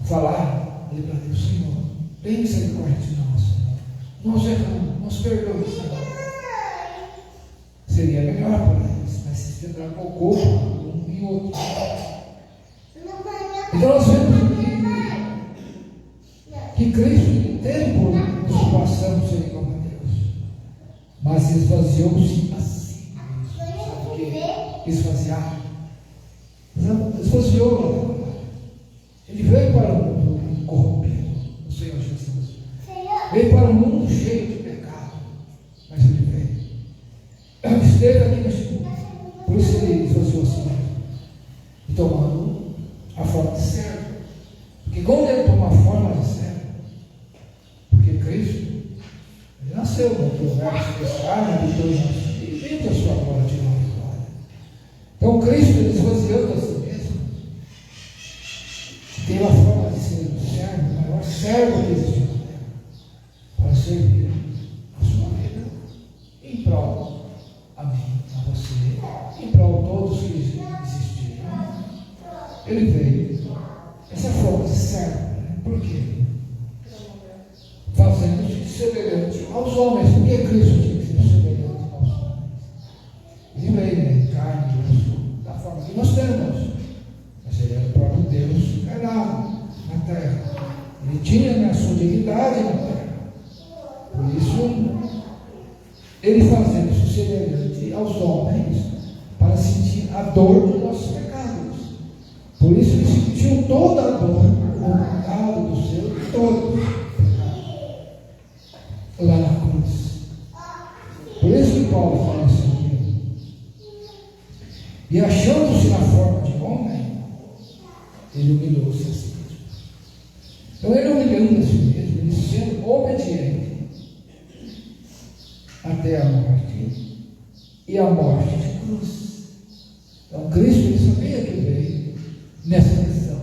S5: falar ali para Deus: Senhor, tem misericórdia de nós, Senhor. Nós erramos, nos perdoe, Senhor. Seria melhor para eles, mas se centrar com o corpo, um e outro. Então nós vemos que Cristo teve por preocupação de ser igual a Deus, mas esvaziou-se a si mesmo. Sabe o que? Esvaziar. Esvaziou. Ele veio para o mundo corrompido, o Senhor Jesus. Veio para o mundo cheio de pecado, mas ele veio. Ele esteve aqui neste mundo, por isso ele esvaziou a si mesmo, e tomando a forma de servo. Porque quando ele tomou a forma de servo, porque Cristo, ele nasceu no provérbio de carne, habitou em nós, e vive a sua glória de glória e glória. Então Cristo, ele esvaziou a si mesmo, tem a forma de ser um servo, o maior servo que existe na terra, para servir a sua vida em prol a mim, a você, em prol de todos que existiram. Ele veio, essa forma de servo, por quê? Fazendo-se semelhante aos homens. Por que Cristo tinha que ser semelhante aos homens? Ele veio em carne e osso, da forma que nós temos. Mas ele era o próprio Deus encarnado na terra. Ele tinha a sua dignidade na terra. Por isso, ele fazendo-se semelhante aos homens para sentir a dor dos nossos pecados. Por isso ele sentiu toda a dor no pecado do seu todo lá na cruz. Por isso que Paulo fala isso aqui. E achando-se na forma de homem, ele humilhou-se a si mesmo. Então ele humilhando a si mesmo, ele sendo obediente até a morte, e a morte de cruz. Então Cristo, ele sabia que veio nessa missão,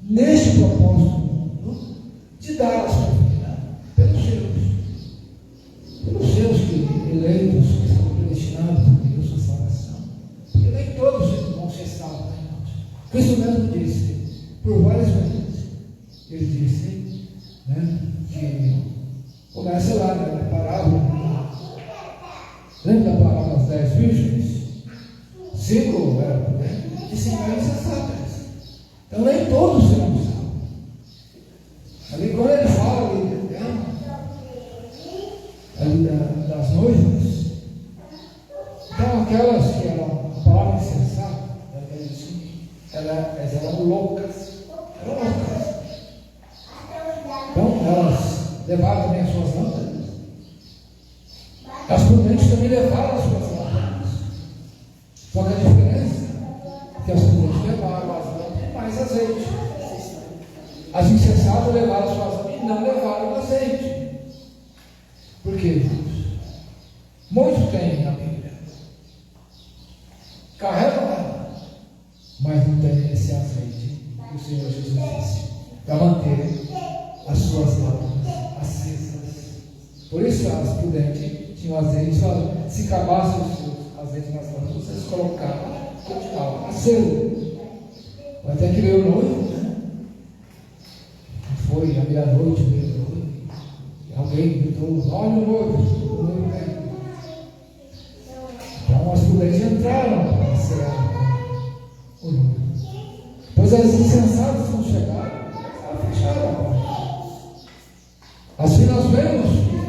S5: neste propósito do mundo, de dar a sua vida pelos seus eleitos que são predestinados por Deus à salvação. Porque nem todos vão ser salvos, né, irmãos? Cristo mesmo disse, por várias vezes, ele disse, que começa lá, na parábola. Lembra da parábola das 10 virgens? 5 eram prudentes e 5 eram insensatas. Então nem todos serão salvos. Elas eram loucas. Eram loucas. Então, elas levaram também as suas lâmpadas. As prudentes também levaram as suas lâmpadas. Só que a diferença é que as prudentes levaram as lâmpadas e mais azeite. As insensatas levaram as suas lâmpadas e não levaram o azeite. Por quê, irmãos? Muitos têm a Bíblia, carregam ela, mas não têm esse azeite que o Senhor Jesus disse para manter as suas lâmpadas acesas. Por isso as prudentes tinham azeite, se acabasse os seus azeites nas lâmpadas, vocês colocavam, continuavam aceso. Até que veio o noivo, né? Foi à meia-noite, veio o noivo. Alguém gritou: olha o noivo vem. Então as prudentes entraram para acelerar o noivo. Pois as insensatas não chegaram, elas fecharam a porta. Assim nós vemos que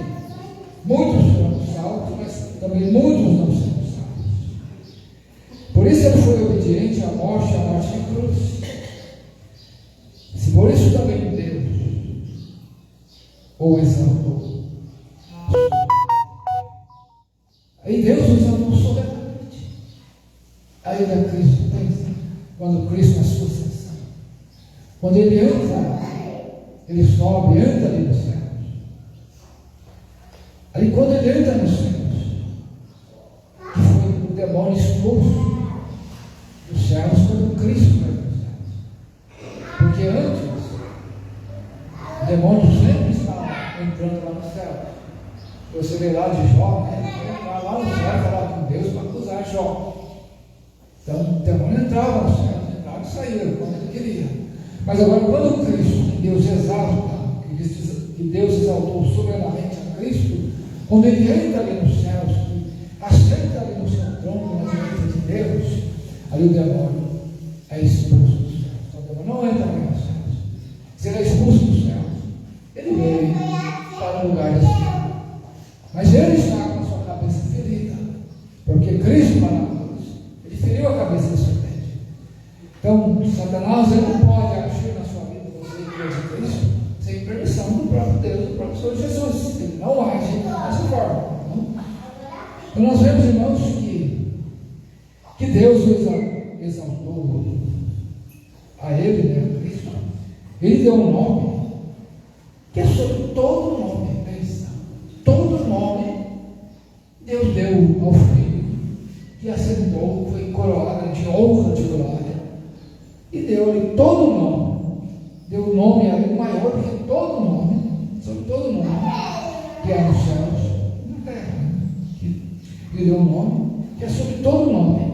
S5: muitos serão salvos, mas também muitos não serão salvos. Por isso ele foi obediente à morte de cruz. Se por isso também Deus o exaltou, aí Deus o exaltou soberanamente. Aí da Cristo, pensa, quando Cristo na sua ascensão, quando ele entra, ele sobe, entra ali nos céus. Aí quando ele entra nos céus, que foi o demônio expulso dos céus, quando Cristo vai para os céus. Porque antes, o demônio sempre estava entrando lá no céu. Você vê lá de Jó, né? Entrar lá no céu, falar com Deus para acusar Jó. Então o demônio entrava no céu, entrava e saía quando ele queria. Mas agora, quando Cristo, que Deus exalta, que Deus exaltou soberanamente a Cristo, quando ele entra ali nos céus, assenta ali no seu trono, na direita de Deus, ali o demônio é expulso dos céus. Então o demônio não entra ali nos céus. Se ele é expulso dos céus, ele veio para o lugar desse céu. Mas ele está com a sua cabeça ferida, porque Cristo lá na cruz, ele feriu a cabeça da serpente. Então, Satanás ele não pode agir na sua vida, você que Deus é Cristo, sem permissão do próprio Deus, do próprio Senhor Jesus. Ele não age dessa forma. Não? Então, nós vemos, irmãos, que Deus o exaltou a ele, né, Cristo. Ele deu um nome que é sobre todo nome. Pensa, todo nome Deus deu ao Filho, que assentou, foi coroado de honra, de glória, e deu-lhe todo nome. Deu um nome a ele maior do que todo nome, sobre todo nome que há nos céus e na terra. Ele deu um nome que é sobre todo nome,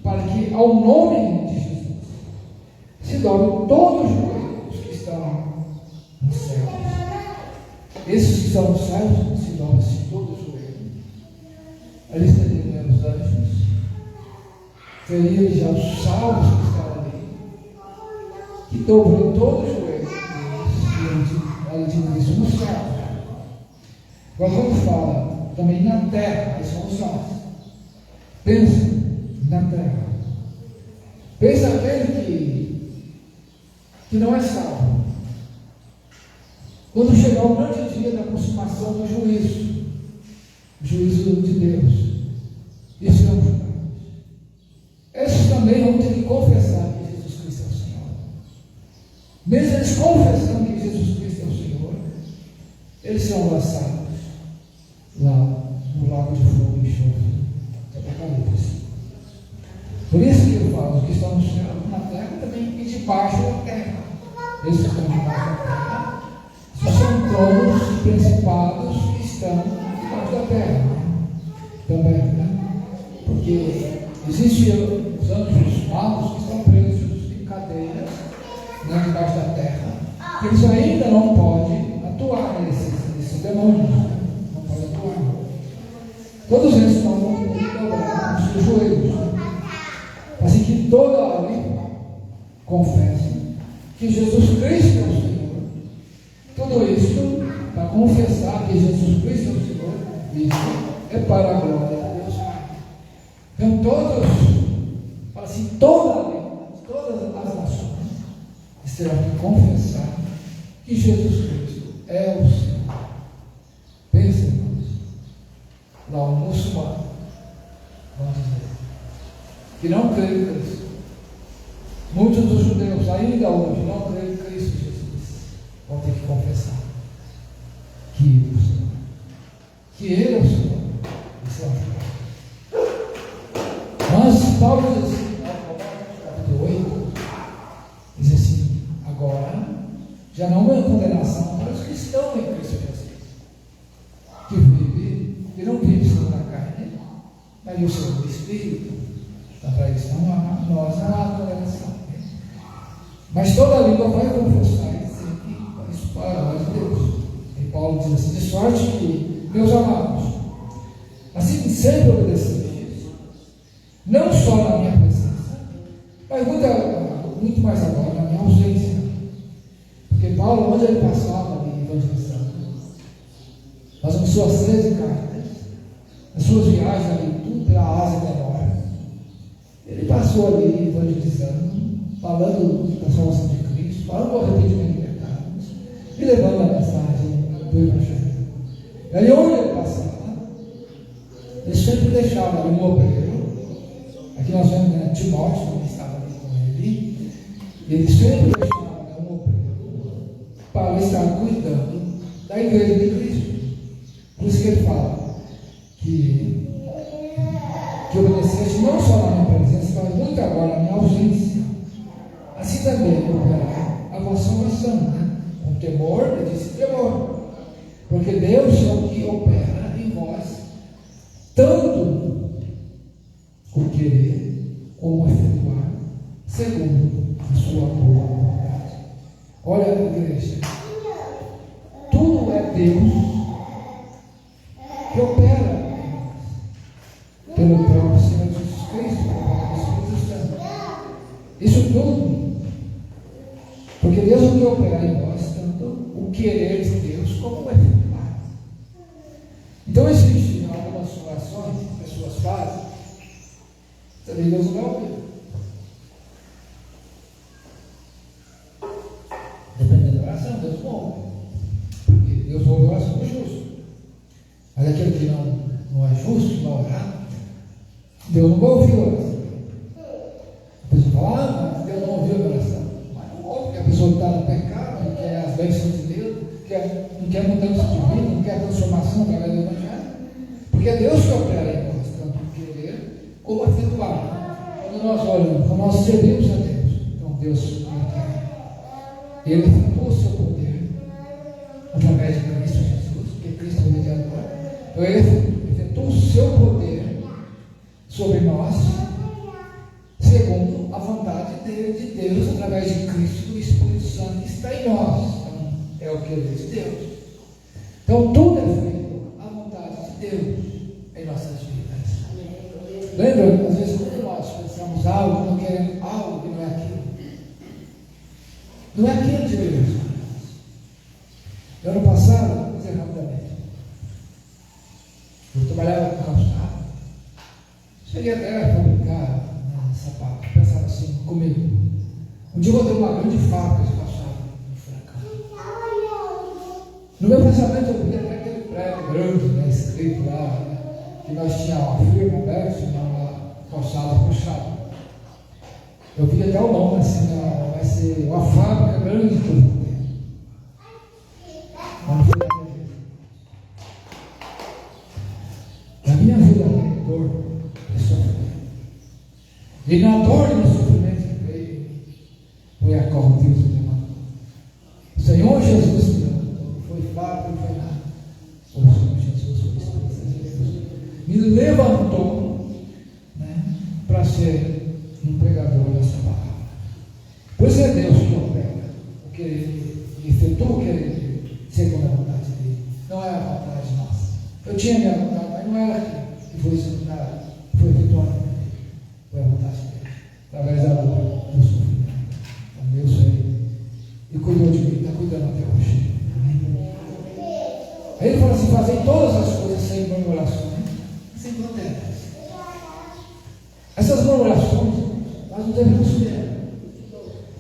S5: para que ao nome de Jesus se dobre todos os joelhos que estão nos céus. Esses que estão nos céus se dobram-se todos os joelhos. Ali estenderiam os anjos, teriam já os salvos que estão ali, que dobram todos os joelhos diante de Cristo no céu. Agora, quando fala também na terra, aí somos nós. Pensa na terra. Pensa aquele que não é salvo. Quando chegar o grande dia da aproximação do juízo, o juízo de Deus, e serão julgados. Esses também vão ter que confessar que Jesus Cristo é o Senhor. Mesmo eles confessando que Jesus Cristo é o Senhor, eles serão lançados lá no lago de fogo e enxofre de Apocalipse. Por isso que eu falo, os que estão no céu, na terra, também e debaixo da terra. Esses que estão debaixo da terra são tronos e principados que estão debaixo da terra. Também, né? Porque existem os anjos maus que estão presos em cadeias, né, debaixo da terra, que eles ainda não podem atuar nesses demônios, né? Não podem atuar. Todos eles estão dobrados nos seus joelhos, assim que toda a língua confesse que Jesus Cristo é o Senhor. Tudo isso para confessar que Jesus Cristo é o Senhor, isso é para a glória de Deus Pai. Então todos, assim, toda a língua, todas as nações serão que confessar que Jesus Cristo é o Senhor. Pensa, irmãos, lá o muçulmano, vamos dizer, que não crê em Cristo. Muitos dos judeus ainda hoje não creem em Cristo Jesus. Vão ter que confessar que Ele é o Senhor. Que Ele é o Senhor. Isso é uma verdade. Mas Paulo diz assim, capítulo 8, diz assim, agora já não há condenação para os que estão em Cristo Jesus, que vive, que não vive segundo a carne, mas o segundo o Espírito. Então, para isso nós não há condenação. Mas toda língua vai confessar e dizer que isso para a glória de Deus. E Paulo diz assim, de sorte que, meus amados, assim que sempre obedeceis, não só na minha presença, mas muito mais agora na minha ausência. Porque Paulo, onde ele passava ali evangelizando, fazendo suas 13 cartas, as suas viagens ali, tudo pela Ásia Menor, ele passou ali evangelizando, falando da salvação de Cristo, falando do arrependimento de pecados e levando a mensagem do Evangelho. E ali onde ele passava, ele sempre deixava ali um obreiro. Aqui nós vemos, né, Timóteo, que estava ali com ele, e ele sempre deixava, né, um obreiro para estar cuidando da igreja de Cristo. Por isso que ele fala que obedeceste não só na minha presença, mas muito agora na minha ausência. Assim também operará a vossa oração, né? Com temor, ele disse temor. Porque Deus é o que opera em vós, tanto o querer como o efetuar, segundo a sua boa vontade. Olha, igreja, tudo é Deus que opera pelo próprio Senhor Jesus Cristo, pelo Espírito Santo. Isso tudo. Porque Deus é o que opera em nós, tanto o querer de Deus como o efetuar. Então existem algumas orações que as pessoas fazem, também Deus não vai ouvir. Dependendo da oração, Deus não ouve. Porque Deus ouve a oração do justo. Mas aquele que não é justo, não orar, Deus não vai ouvir a oração. A pessoa fala, mas Deus não ouviu a oração. Porque a pessoa está no pecado, não quer as bênçãos de Deus, não quer mudança de vida, não quer transformação através do Evangelho. Porque é Deus que opera em nós, tanto o querer como efetuar. Quando nós oramos, quando nós servimos a Deus, então Deus opera. Ele efetua o seu poder através de Cristo Jesus, porque Cristo é o mediador. Então ele efetua o seu poder sobre nós, segundo a vontade de Deus, através de Cristo, o Espírito Santo que está em nós. Então, é o querer de Deus. Então, tudo é feito à vontade de Deus em nossas vidas. Lembra? Às vezes, quando nós pensamos algo, não queremos algo que não é aquilo. Não é aquilo de Deus. No ano passado, vou dizer rapidamente, eu trabalhava com calçado. Cheguei até a fabricar sapato, pensava assim comigo. Um dia eu vou ter uma grande fábrica de calçado no Furacão. No meu pensamento eu vi até aquele prédio grande, né, escrito lá, né, que nós tínhamos uma firma aberta, uma calçada puxada. Eu vi até o nome assim, né, vai ser uma fábrica grande que eu vou ter. Mas não foi daquele jeito. Na minha vida, né, dor e sofrimento. E na dor e no sofrimento que veio, foi a qual Deus me levantou. O Senhor Jesus me levantou. Não foi fácil, não foi nada. O Senhor Jesus foi o Espírito de Deus. Me levantou, né, para ser um pregador dessa palavra. Por isso é Deus que opera o querer e efetua o querer segundo a vontade dele. Não é a vontade nossa. Eu tinha minha vontade, mas não era aquilo que foi executado, foi efetuado. Foi a vontade dele, através da dor, do sofrimento. Então Deus veio e cuidou de mim, está cuidando até hoje. Amém? Aí ele fala assim: fazem todas as coisas sem murmurações, sem protestos. Essas murmurações, nós não devemos ter.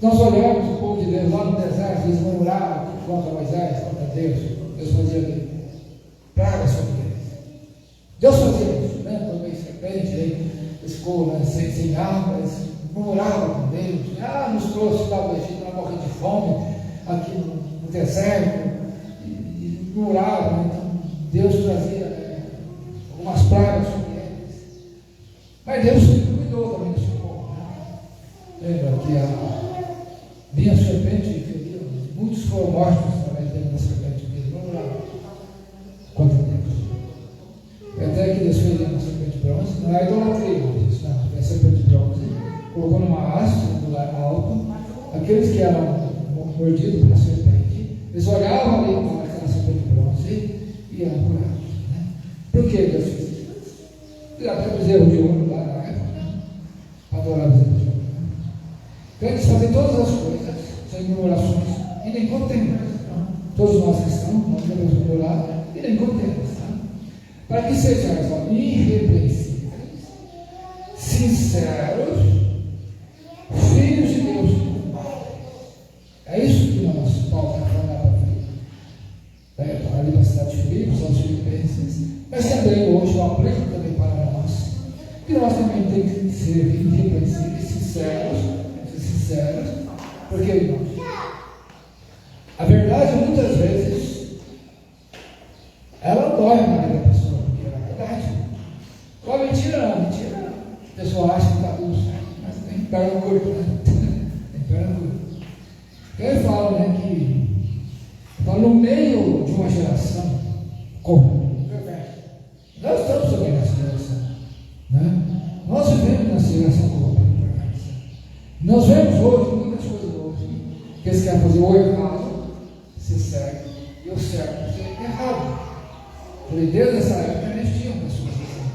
S5: Nós olhamos o povo de Deus lá no deserto, eles murmuravam contra Moisés, contra Deus. Deus fazia pragas sobre eles. Deus fazia isso, né? Quando veio serpente, eles ficou sem água, eles murmuravam com Deus. Nos trouxe lá do Egito para morrer de fome, aqui no deserto, e murmuravam. Então, Deus trazia algumas pragas sobre eles. Mas Deus cuidou também do seu povo. Lembra que vinha a serpente e feriu, muitos foram mortos através da serpente, porque eles murmuravam contra Deus. Até que Deus fez uma serpente de bronze, não é idolatria, isso não, é serpente de bronze, colocou numa haste, no lugar alto, aqueles que eram mordidos pela serpente, eles olhavam ali para aquela serpente de bronze e eram curados. Né? Por que Deus fez isso? Até bezerro de ouro lá na época, né? Adorar bezerro de ouro. Né? Então eles fazem todas as coisas sem murmurações e nem contendas. Né? Todos nós cristãos não devemos murmurar e nem contendas. Para que sejais irrepreensíveis, sinceros, filhos de Deus. É isso que Paulo está falando para ali para a cidade de Filipos, aos filipenses, mas também hoje eu aplico também para nós, que nós também temos que ser irrepreensíveis, sinceros, porque, irmãos, a verdade muitas vezes ela dói na vida da pessoa. Qual a mentira? Não, mentira. A pessoa acha que está tudo certo, mas tem perna curta, né? Tem perna curta. Então ele fala, né, que no meio de uma geração corrupta, nós estamos também nessa geração, né? Nós vivemos nessa geração corrupta, nós vemos hoje muitas coisas hoje, que eles querem fazer o errado, ser certo, e o certo ser errado. Porque desde essa época eles tinham pessoas assim.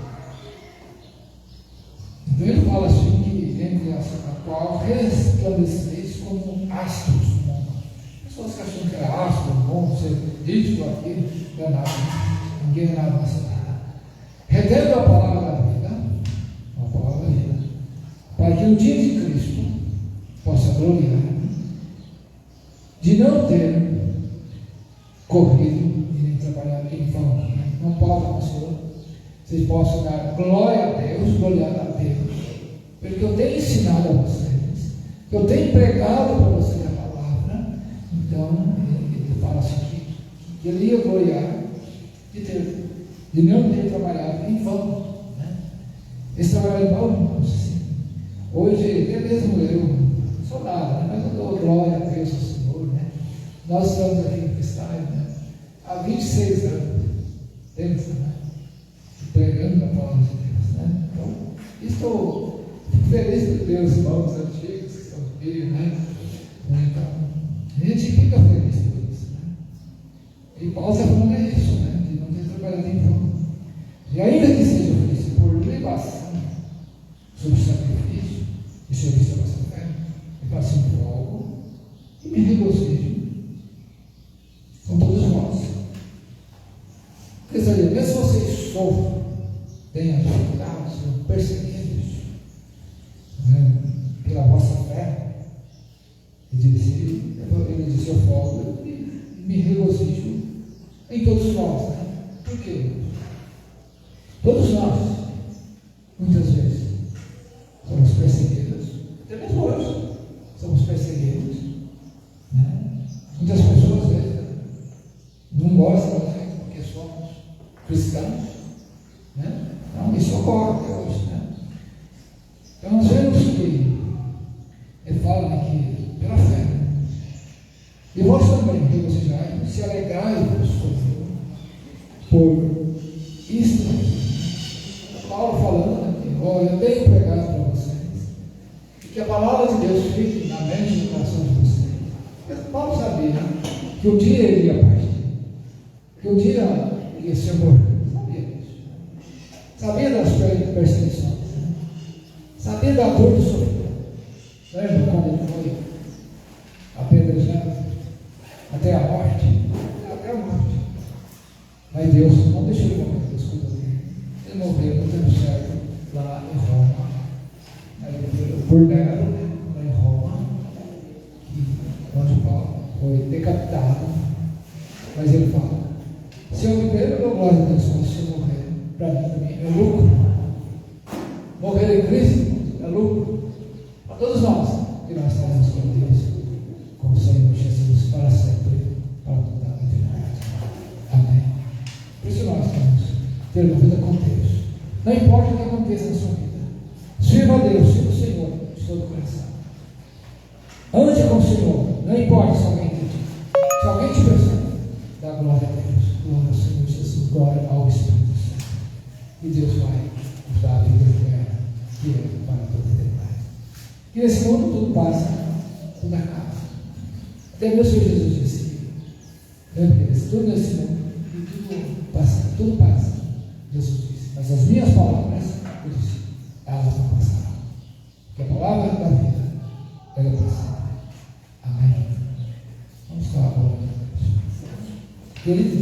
S5: Então ele fala assim que entre a qual resplandeceis como astros do mundo. Pessoas que acham que era astro, bom, ser dígito aqui, não é nada, ninguém é nada nessa vida. Retendo a palavra da vida, para que no dia de Cristo possa gloriar, de não ter corrido e nem trabalhado em vão. Não pode, Senhor, vocês possam dar glória a Deus, gloriar a Deus, porque eu tenho ensinado a vocês, eu tenho pregado para vocês a palavra. Então, ele fala assim, que ele ia gloriar de não ter trabalhado em vão. Né? Esse trabalho em vão, irmãos, assim, hoje, até mesmo eu, sou nada, né? Mas eu dou glória a Deus, ao Senhor. Né? Nós estamos aqui em Cristais, né? Há 26 anos. Temos, né? Pregando a palavra de Deus, né? Então, estou feliz por Deus, irmãos antigos que estão aqui, né? Então, a gente fica feliz por isso, né? E Paulo está falando isso, né? De não ter trabalhado em vão. E ainda que seja feliz por libação sobre o sacrifício e serviço à vossa fé, e faço um fogo e me regozijo com todos vós. Mesmo se vocês sofrem, tenham dificuldades, são perseguidos, né, pela vossa fé, ele disse eu folgo e me regozijo em todos nós. Né? Por quê? Todos nós, muitas vezes, somos perseguidos, até mesmo hoje, somos perseguidos. Né? Muitas pessoas, às vezes, não gostam da gente porque somos cristãos, né? Então, isso ocorre até hoje, né? Então, nós vemos que ele fala aqui pela fé, e vós também regozijai, se alegrai-vos por isto. Paulo falando aqui, olha, eu tenho pregado para vocês, e que a palavra de Deus fique na mente e no coração de vocês. Porque Paulo sabia que um dia ele ia partir, que um dia ele ia ser morto. Sabia das perseguições, né? Sabia da dor do sofrimento. Lembra quando ele foi apedrejado até a morte? Até a morte. Mas Deus não deixou ele morrer, Deus cuidou dele. Ele morreu no tempo certo lá em Roma. Aí por Nero, lá em Roma. onde Paulo foi decapitado, mas ele fala: se eu viver, eu dou glória a Deus, mas se eu morrer, para mim também é lucro. Morrer em Cristo é lucro para todos nós, que nós estaremos com Deus, com o Senhor Jesus, para sempre, para toda a eternidade. Amém. Por isso nós temos que ter uma vida com Deus. Não importa o que aconteça na sua vida, sirva a Deus, sirva o Senhor de todo o coração. Ande com o Senhor, não importa se alguém te persegue, dá glória a Deus, glória ao Senhor Jesus, glória ao Espírito Santo. E Deus vai nos dar a vida eterna, que é para toda a eternidade. E nesse mundo tudo passa, tudo acaba. Até meu Senhor Jesus disse: tudo nesse mundo, tudo passa. Jesus disse: mas as minhas palavras, eu disse, elas não passarão. Porque a palavra da vida, ela passa. Amém. Vamos falar a palavra de Deus. Querido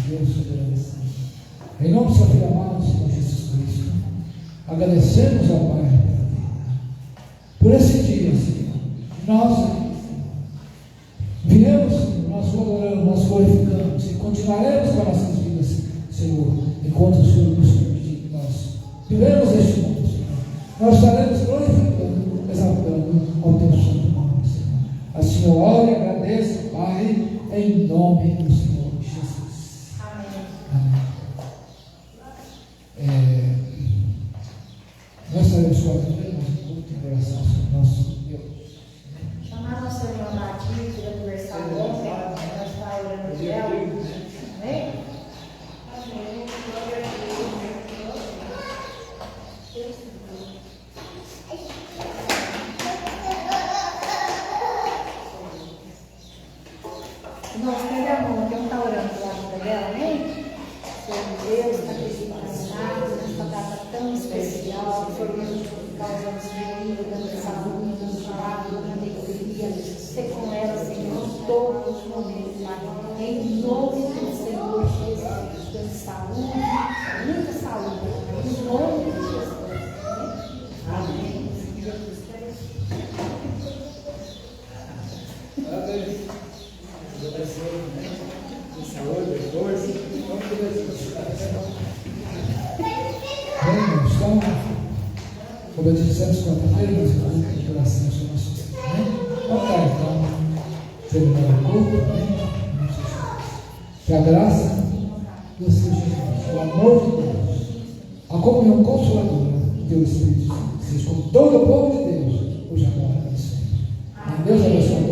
S5: Deus soberano, em nome do seu Filho amado, Senhor Jesus Cristo, agradecemos ao Pai pela vida, por esse dia, Senhor. Nós viemos, Senhor, nós adoramos, nós glorificamos e continuaremos com nossas vidas, Senhor, enquanto o Senhor nos permitir que nós vivemos este mundo, Senhor. Nós estaremos glorificando, exaltando ao teu santo nome, Senhor. Assim eu oro e agradeço, Pai, em nome do Senhor Jesus. Amém. Nós estaremos com a vida, em oração sobre nosso Deus.
S3: Chamar nossa irmã Matilde, aniversário ontem, ela está orando por ela. Amém? Nossa, pega a mão, que eu não está orando pela vida dela, amém? Senhor Deus, está acreditando nessa data tão especial, Senhor, causando vida, dando saúde, dando paz, dando alegria, ser com ela, Senhor, em todos os momentos, Pai. Em nome do Senhor Jesus, dando saúde, muita saúde, em nome de Jesus. Amém.
S5: Então, como eu disse, estamos quarta-feira, mas eu vou ter oração sobre o nosso Deus. Vamos lá, então, terminando o culto, que a graça do Senhor Jesus, o amor de Deus, a comunhão consoladora do Espírito Santo, seja com todo o povo de Deus, hoje agora e sempre. Deus abençoe.